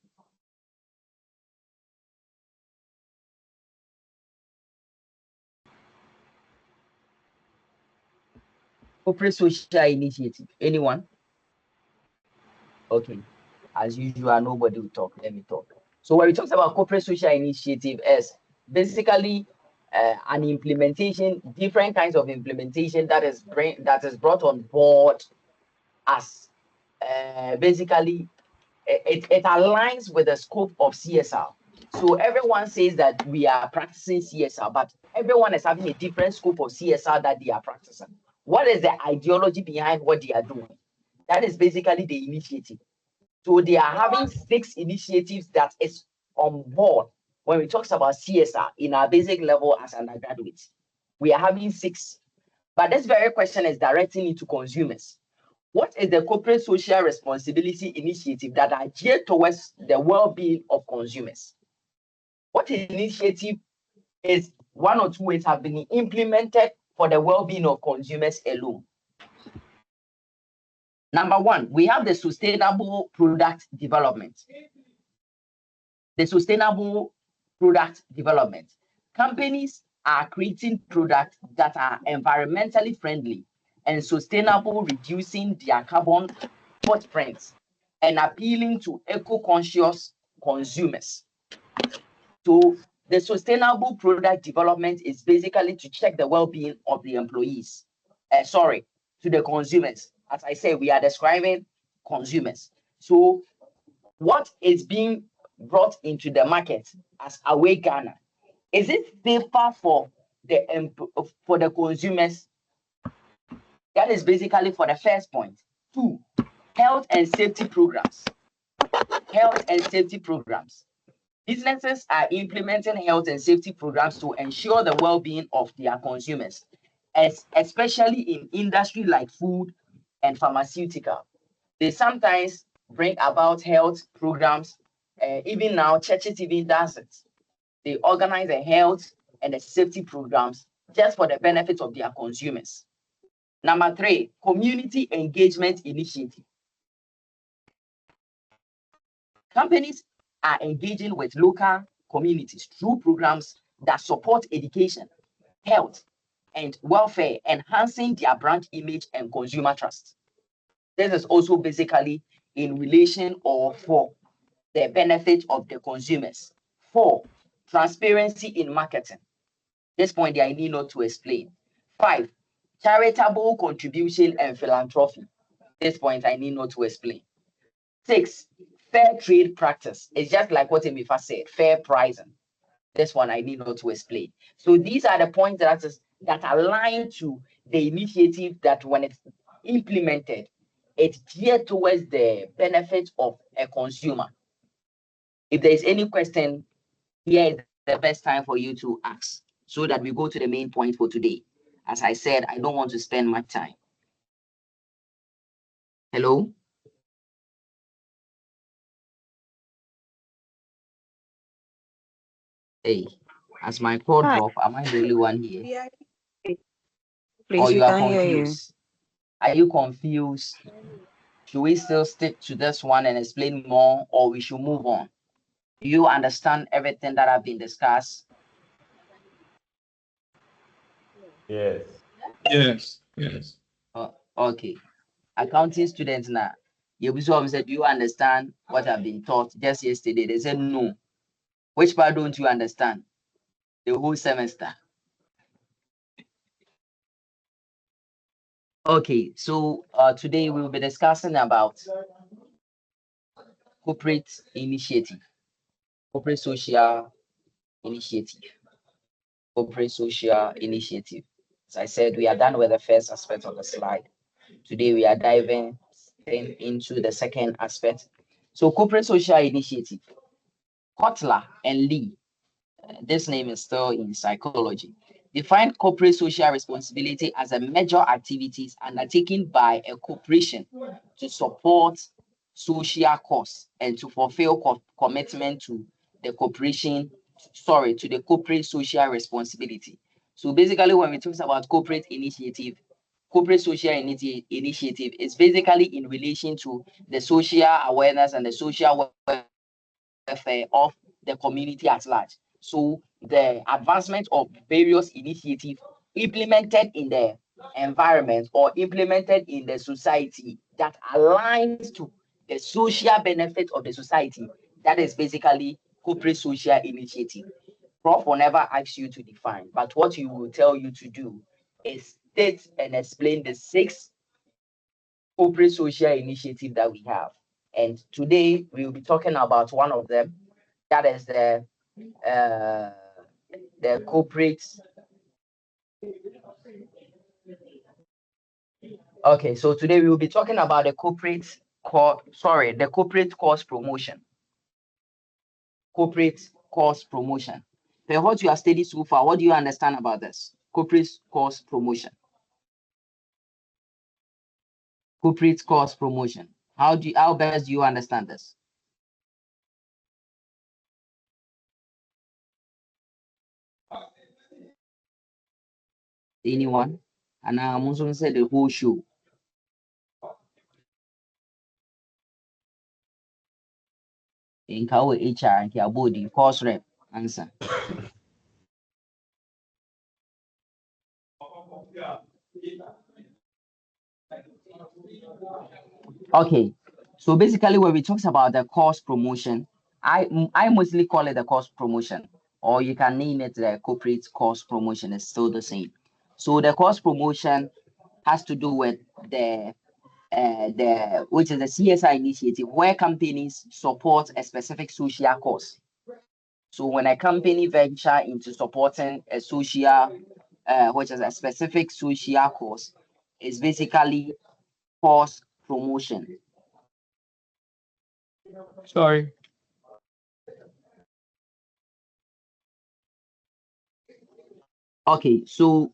Corporate social initiative. Anyone? Okay. As usual, nobody will talk. Let me talk. So when we talk about corporate social initiative, is basically an implementation, different kinds of implementation that is brought on board as basically it aligns with the scope of CSR. So everyone says that we are practicing CSR, but everyone is having a different scope of CSR that they are practicing. What is the ideology behind what they are doing? That is basically the initiative. So they are having 6 initiatives that is on board when we talk about CSR in our basic level as undergraduates. We are having 6. But this very question is directing it to consumers. What is the corporate social responsibility initiative that are geared towards the well-being of consumers? What initiative is 1 or 2 ways have been implemented for the well-being of consumers alone? Number 1, we have the sustainable product development. The sustainable product development. Companies are creating products that are environmentally friendly and sustainable, reducing their carbon footprints and appealing to eco-conscious consumers. So the sustainable product development is basically to check the well-being of the employees. To the consumers. As I say, we are describing consumers. So what is being brought into the market as Away Ghana? Is it safer for the consumers? That is basically for the first point. 2, health and safety programs. Health and safety programs. Businesses are implementing health and safety programs to ensure the well-being of their consumers, especially in industry like food and pharmaceutical. They sometimes bring about health programs. Even now, churches even does it. They organize a health and a safety programs just for the benefit of their consumers. Number 3, community engagement initiative. Companies are engaging with local communities through programs that support education, health, and welfare, enhancing their brand image and consumer trust. This is also basically in relation or for the benefit of the consumers. 4, transparency in marketing. This point I need not to explain. 5, charitable contribution and philanthropy. This point I need not to explain. 6, fair trade practice. It's just like what Emifa said, fair pricing. This one I need not to explain. So these are the points that align to the initiative that when it's implemented, it's geared towards the benefit of a consumer. If there is any question, here is the best time for you to ask so that we go to the main point for today. As I said, I don't want to spend much time. Hello? Hey, as my call drop, am I the only one here? Please, Or we you are can hear you. confused? Are you confused? Should we still stick to this one and explain more, or we should move on? Do you understand everything that have been discussed? Yes. Yes. Yes. Okay. Accounting students now. You said, do you understand what I've been taught just yesterday? They said no. Which part don't you understand? The whole semester. Okay, so today we'll be discussing about corporate initiative, corporate social initiative, corporate social initiative. As I said, we are done with the first aspect of the slide. Today we are diving into the second aspect. So corporate social initiative, Kotler and Lee, this name is still in psychology, define corporate social responsibility as a major activities undertaken by a corporation to support social cause and to fulfill commitment to the to the corporate social responsibility. So basically, when we talk about corporate initiative, corporate social initiative is basically in relation to the social awareness and the social welfare of the community at large. So the advancement of various initiatives implemented in the environment or implemented in the society that aligns to the social benefit of the society, that is basically corporate social initiative. Prof will never ask you to define, but what he will tell you to do is state and explain the 6 corporate social initiative that we have. And today we will be talking about one of them, that is the corporate. Okay, so today we will be talking about the corporate course promotion. Corporate course promotion. For what you have studied so far, what do you understand about this? Corporate course promotion. Corporate course promotion. How best do you understand this? Anyone? And I'm also say the whole show. In Kawa HR and Kiabodi, course rep, answer. Okay, so basically when we talk about the course promotion, I mostly call it the course promotion, or you can name it the corporate course promotion. It's still the same. So the course promotion has to do with which is the CSR initiative, where companies support a specific social cause. So when a company venture into supporting a social, which is a specific social cause, is basically course promotion. Sorry. Okay, so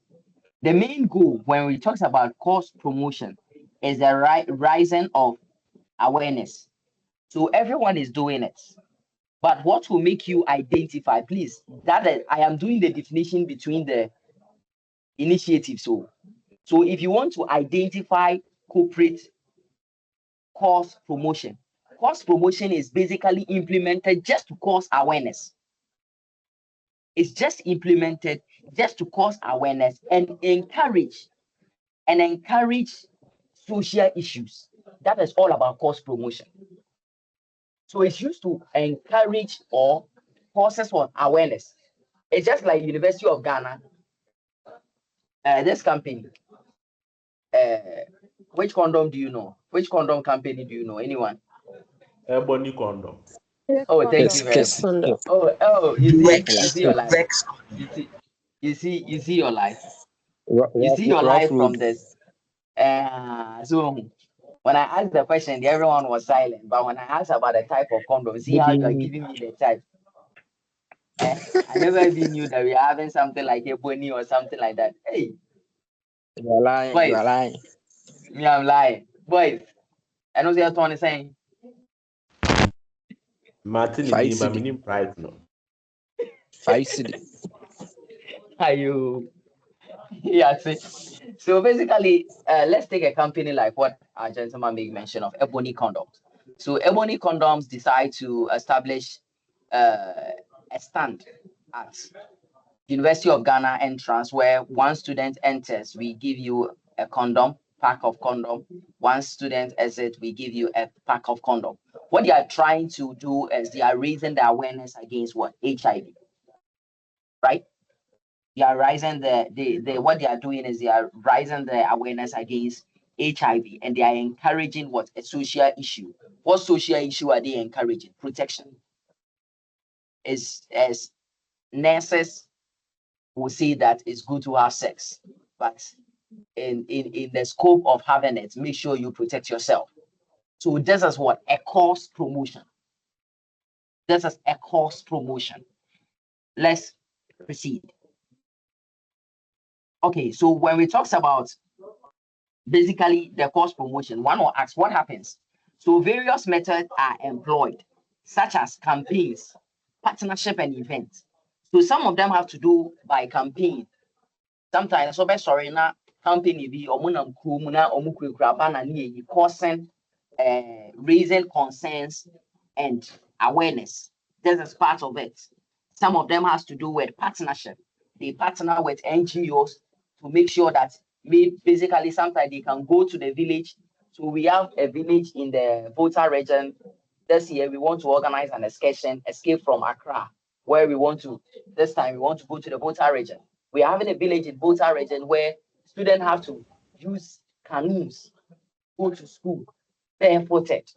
the main goal when we talk about course promotion is the rising of awareness. So everyone is doing it. But what will make you identify, please, that I am doing the definition between the initiatives. So if you want to identify corporate course promotion is basically implemented just to cause awareness. It's just implemented just to cause awareness and encourage social issues. That is all about course promotion. So it's used to encourage or causes for awareness. It's just like University of Ghana, this company. Which condom do you know? Which condom company do you know? Anyone? Ebony condom. Oh, thank Yes, you very yes. much. yes. Oh, you see your life. Vex. You see your life. You see your Rough life road. from this. So when I asked the question, everyone was silent. But when I asked about the type of condom, see how you are giving me the type. I never even knew that we are having something like a bunny or something like that. Hey, You are lying. You boys, are lying. me, I'm lying. Boys, I know what Tony saying. Martin Five is city. minim price no. 5 city. Are you? Yeah, see. So basically, let's take a company like what our gentleman made mention of, Ebony Condoms. So Ebony Condoms decide to establish a stand at University of Ghana entrance where one student enters, we give you a condom, pack of condom. One student exits, we give you a pack of condom. What they are trying to do is they are raising the awareness against what? HIV, right? They are raising what they are doing is they are raising the awareness against HIV and they are encouraging what? A social issue. What social issue are they encouraging? Protection. As nurses will say that it's good to have sex, but in the scope of having it, make sure you protect yourself. So this is what? A course promotion. This is a course promotion. Let's proceed. Okay, so when we talk about basically the course promotion, one will ask what happens. So various methods are employed, such as campaigns, partnership, and events. So some of them have to do by campaign. Sometimes so sorry na company be omunam kumuna omukura bana ni causing raising concerns and awareness. This is part of it. Some of them has to do with partnership. They partner with NGOs to make sure that basically sometimes they can go to the village. So we have a village in the Volta region. This year we want to organize an excursion, escape from Accra, where this time we want to go to the Volta region. We are having a village in Volta region where students have to use canoes, go to school barefooted.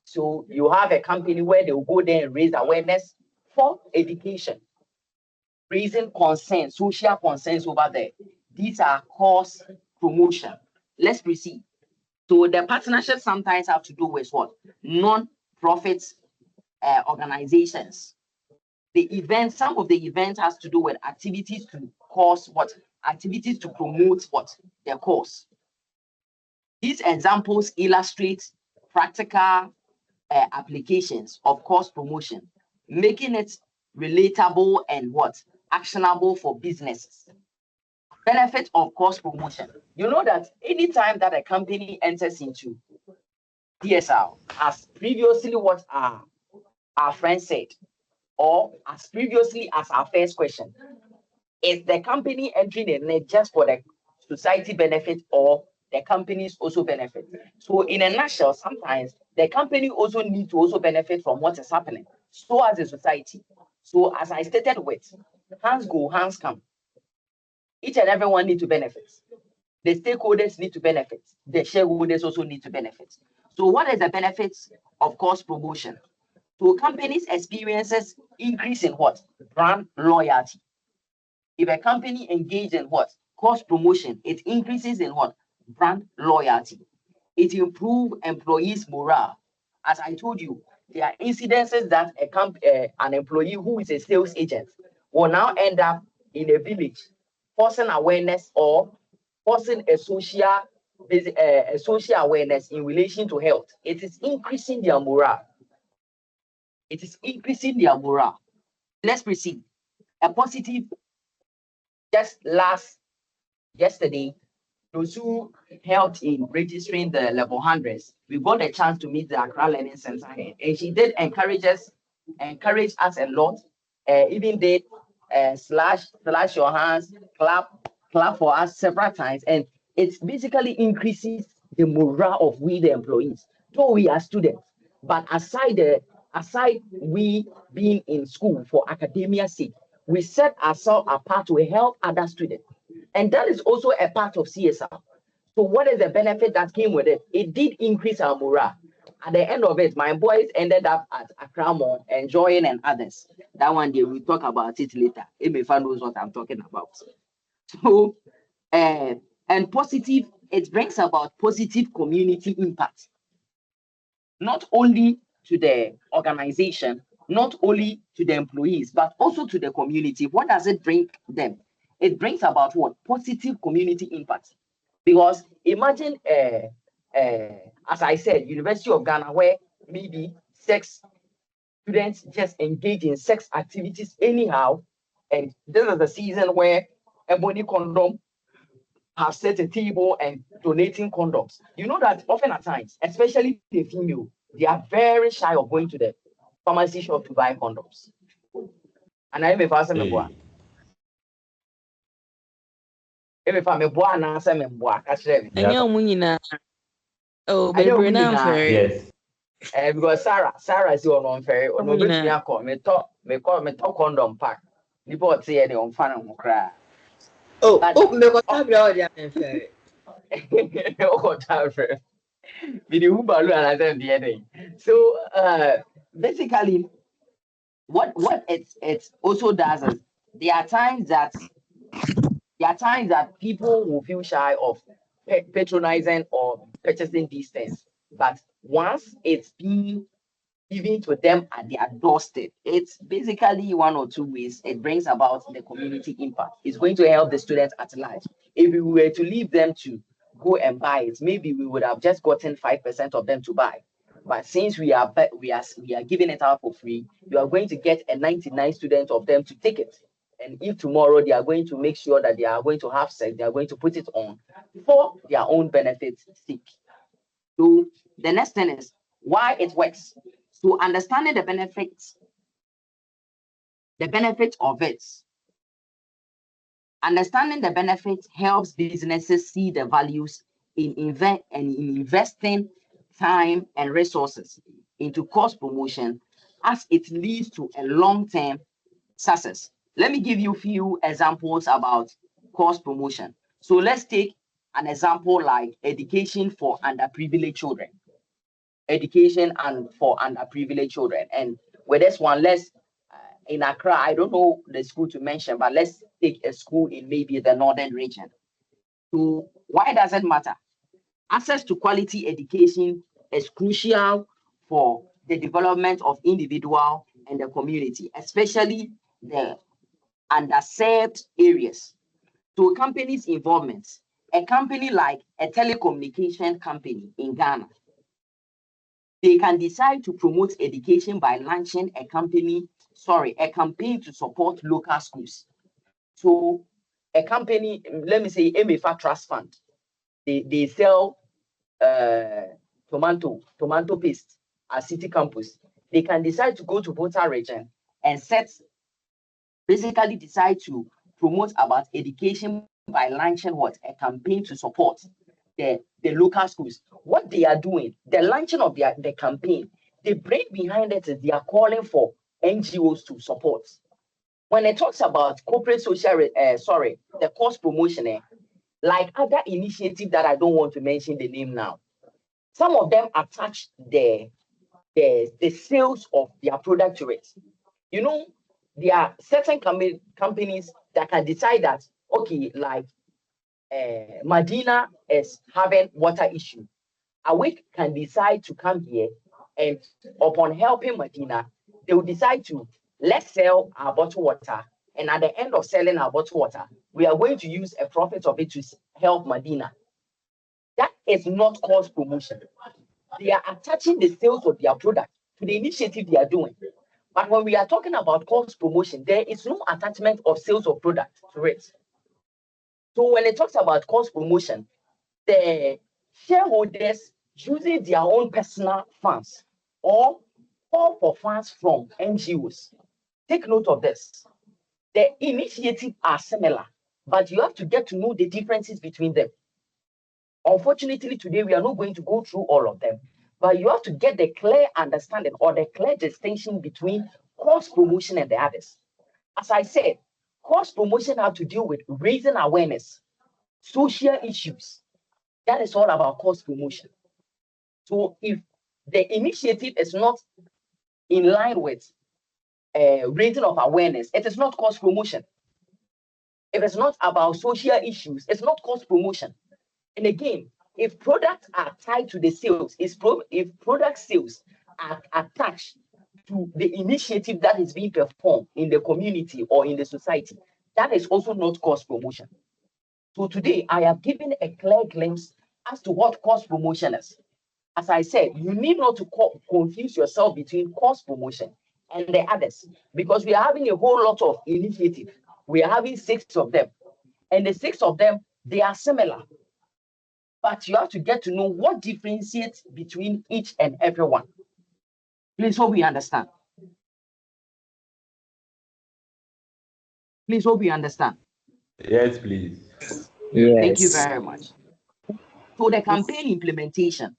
So you have a company where they will go there and raise awareness for education, raising concerns, social concerns over there. These are course promotion. Let's proceed. So the partnership sometimes have to do with what? Non-profit organizations. Some of the events has to do with activities to cause what? Activities to promote what? The cause. These examples illustrate practical applications of course promotion, making it relatable and what? Actionable for businesses. Benefit of course promotion. You know that anytime that a company enters into DSR, as previously what our friend said, or as previously as our first question, is the company entering in it just for the society benefit or the companies also benefit? So in a nutshell, sometimes the company also need to also benefit from what is happening. So as a society. So as I stated with, hands go, hands come. Each and everyone need to benefit. The stakeholders need to benefit. The shareholders also need to benefit. So what is the benefits of course promotion? So companies experiences increase in what? Brand loyalty. If a company engage in what? Cost promotion, it increases in what? Brand loyalty. It improves employees' morale. As I told you, there are incidences that an employee who is a sales agent will now end up in a village forcing awareness or forcing a social awareness in relation to health. It is increasing their morale. It is increasing their morale. Let's proceed. A positive, just yesterday, those who helped in registering the level 100s, we got a chance to meet the Accra Learning Center head, and she did encourage us a lot. Even did slash your hands, clap for us several times, and it basically increases the morale of we the employees. Though we are students, but aside we being in school for academia sake, we set ourselves apart to help other students. And that is also a part of CSR. So what is the benefit that came with it? It did increase our morale. At the end of it, my boys ended up at Accra Mall enjoying and others. That one day we'll talk about it later. Emefa knows what I'm talking about. So, and positive, it brings about positive community impact. Not only to the organization, not only to the employees, but also to the community. What does it bring them? It brings about what? Positive community impact. Because imagine, as I said, University of Ghana, where maybe sex students just engage in sex activities anyhow, and this is the season where Ebony Condom have set a table and donating condoms. You know that often at times, especially the female, they are very shy of going to the pharmacy shop to buy condoms. And I may pass them a if I'm a boy and answer me, catch them. Oh, I baby, don't now I'm very. Yes. Because Sarah is your non ferry or no bit me a call me talk condom pack. The board say any on fan and cry. Oh, me got time already. I'm fair. Oh, time for video balu and I said the ending. So basically what it also does is there are times that people will feel shy of patronizing or purchasing these things. But once it's being given to them at their doorstep, it's basically one or two ways it brings about the community impact. It's going to help the students at large. If we were to leave them to go and buy it, maybe we would have just gotten 5% of them to buy. But since we are giving it out for free, you are going to get a 99 students of them to take it. And if tomorrow they are going to make sure that they are going to have sex, they are going to put it on for their own benefits sake. So the next thing is why it works. So understanding the benefits of it. Understanding the benefits helps businesses see the values in investing time and resources into course promotion as it leads to a long-term success. Let me give you a few examples about course promotion. So let's take an example like education for underprivileged children. Education and for underprivileged children. And with this one, let's in Accra, I don't know the school to mention, but let's take a school in maybe the northern region. So why does it matter? Access to quality education is crucial for the development of individual and the community, especially the underserved areas. So companies' involvement, a company like a telecommunication company in Ghana, they can decide to promote education by launching a campaign to support local schools. So a company, let me say MFA Trust Fund, they sell tomato paste at City Campus. They can decide to go to Volta region and basically decide to promote about education by launching a campaign to support the local schools. What they are doing, the launching of the campaign, the brain behind it is they are calling for NGOs to support. When it talks about corporate social, the course promotion, like other initiatives that I don't want to mention the name now, some of them attach the sales of their product to it. You know, there are certain companies that can decide that, okay, like Medina is having water issue. Awake can decide to come here And upon helping Medina, they will decide to, let's sell our bottled water. And at the end of selling our bottled water, we are going to use a profit of it to help Medina. That is not cost promotion. They are attaching the sales of their product to the initiative they are doing. But when we are talking about cost promotion, there is no attachment of sales of product to it. So when it talks about cost promotion, the shareholders using their own personal funds or call for funds from NGOs. Take note of this. The initiatives are similar, but you have to get to know the differences between them. Unfortunately, today we are not going to go through all of them, but you have to get the clear understanding or the clear distinction between cost promotion and the others. As I said, cost promotion have to deal with raising awareness, social issues. That is all about cost promotion. So if the initiative is not in line with raising of awareness, it is not cost promotion. If it's not about social issues, it's not cost promotion. And again, if products are tied to the sales, if product sales are attached to the initiative that is being performed in the community or in the society, that is also not cost promotion. So today, I have given a clear glimpse as to what cost promotion is. As I said, you need not to confuse yourself between cost promotion and the others, because we are having a whole lot of initiatives. We are having 6 of them, and the 6 of them, they are similar. But you have to get to know what differentiates between each and every one. Please hope we understand. Please hope we understand. Yes, please. Yes. Thank you very much. So the campaign implementation.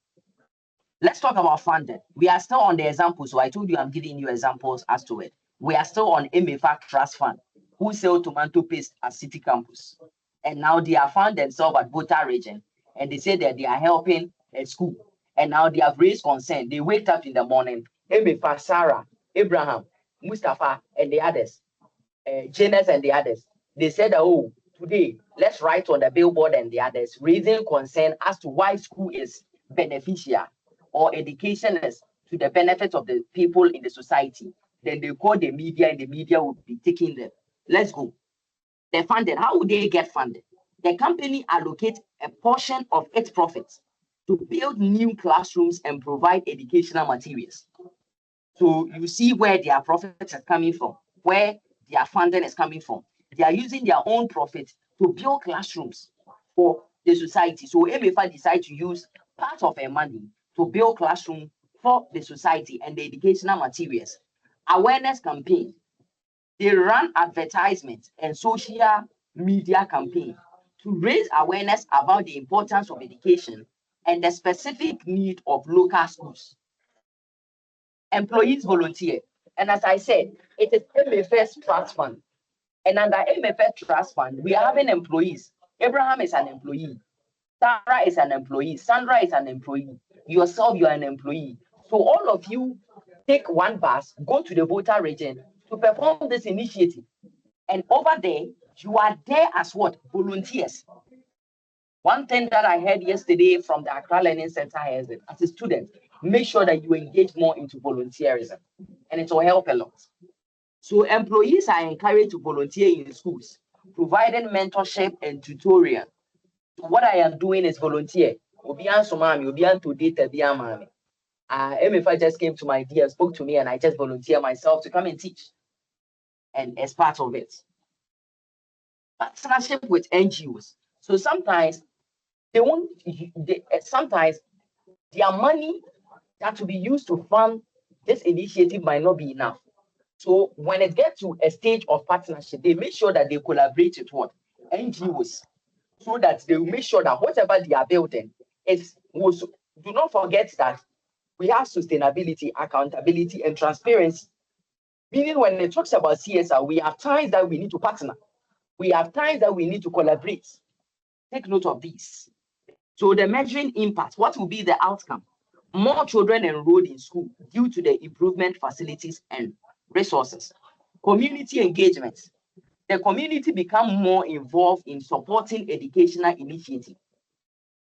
Let's talk about funding. We are still on the example, so I told you I'm giving you examples as to it. We are still on MFA Trust Fund, who sell tomato paste at City Campus. And now they are found themselves at Bota region, and they say that they are helping a school. And now they have raised concern. They wake up in the morning, MFA, Sarah, Abraham, Mustafa, and the others, Janus and the others. They said, oh, today, let's write on the billboard and the others, raising concern as to why school is beneficial or education is to the benefit of the people in the society. Then they call the media, and the media will be taking them. Let's go. They're funded. How would they get funded? The company allocates a portion of its profits to build new classrooms and provide educational materials. So you see where their profits are coming from, where their funding is coming from. They are using their own profits to build classrooms for the society. So MFA decide to use part of their money to build classroom for the society and the educational materials. Awareness campaign. They run advertisements and social media campaign to raise awareness about the importance of education and the specific need of local schools. Employees volunteer. And as I said, it is MFS Trust Fund. And under MFS Trust Fund, we are having employees. Abraham is an employee. Sarah is an employee. Sandra is an employee. Yourself, you are an employee. So all of you take one bus, go to the Bota region to perform this initiative. And over there, you are there as what? Volunteers. One thing that I heard yesterday from the Accra Learning Center is that as a student, make sure that you engage more into volunteerism, and it will help a lot. So employees are encouraged to volunteer in schools, providing mentorship and tutorial. So what I am doing is volunteer. MFI just came to my idea, spoke to me, and I just volunteer myself to come and teach. And as part of it, partnership with NGOs. So sometimes sometimes their money that to be used to fund this initiative might not be enough. So when it gets to a stage of partnership, they make sure that they collaborate with what? NGOs, so that they will make sure that whatever they are building is also, do not forget that we have sustainability, accountability, and transparency. Meaning when it talks about CSR, we have times that we need to partner. We have times that we need to collaborate. Take note of this. So the measuring impact, what will be the outcome? More children enrolled in school due to the improvement facilities and resources. Community engagement. The community become more involved in supporting educational initiatives.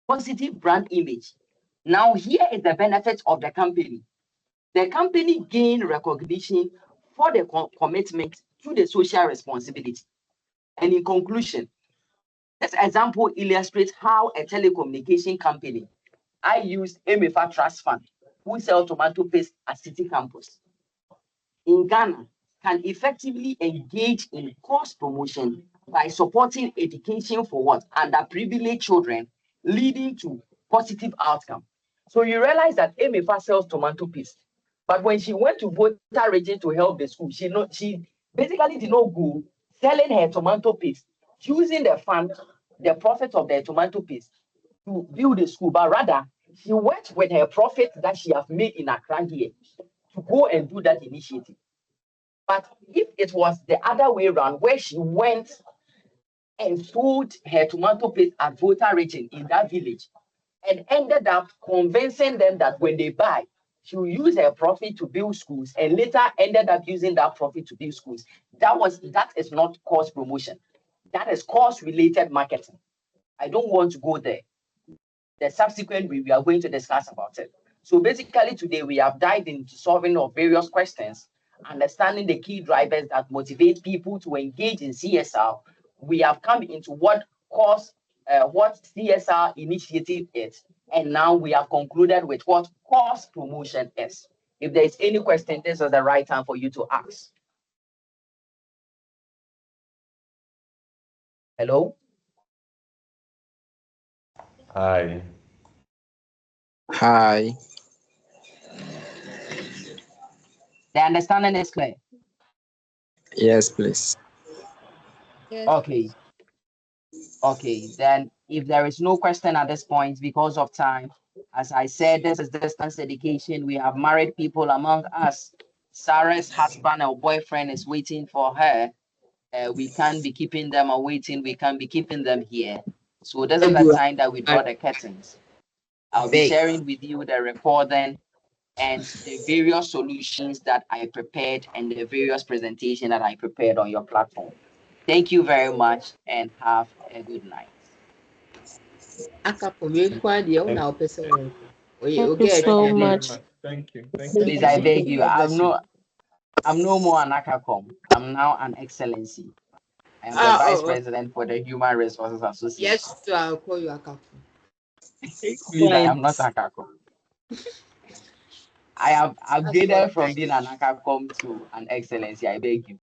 Positive brand image. Now here is the benefit of the company. The company gained recognition for the commitment to the social responsibility. And in conclusion, this example illustrates how a telecommunication company, I used Emefa Trust Fund, who sell tomato paste at City Campus in Ghana, can effectively engage in cause promotion by supporting education for what? Underprivileged children, leading to positive outcome. So you realize that Emefa sells tomato paste, but when she went to Volta region to help the school, she basically did not go selling her tomato paste, using the fund, the profit of the tomato paste to build the school, but rather she went with her profit that she have made in Accra here to go and do that initiative. But if it was the other way around, where she went and sold her tomato paste at Volta region in that village and ended up convincing them that when they buy, she will use her profit to build schools and later ended up using that profit to build schools. That is not cost promotion. That is cost related marketing. I don't want to go there. The subsequent we are going to discuss about it. So basically today we have dived into solving of various questions, understanding the key drivers that motivate people to engage in CSR. We have come into what CSR initiative is, and now we have concluded with what cost promotion is. If there is any question, this is the right time for you to ask. Hello? Hi. Hi. The understanding is clear. Yes, please. Yes, Okay. Okay, then if there is no question at this point because of time, as I said, this is distance education. We have married people among us. Sarah's husband or boyfriend is waiting for her. We can't be keeping them awaiting. We can't be keeping them here. So this is the time that we draw the curtains. I'll be sharing with you the recording and the various solutions that I prepared and the various presentations that I prepared on your platform. Thank you very much and have a good night. Akapo, we quite the owner of person. Thank you so Thank you very much. much. Thank you. Thank you Please, so I much. beg you. I'm no more an ACACOM. I'm now an excellency. I am the vice president for the Human Resources Association. Yes, so I'll call you Akapo. Please, I am not ACACOM. I have upgraded from being an ACACOM to an excellency. I beg you.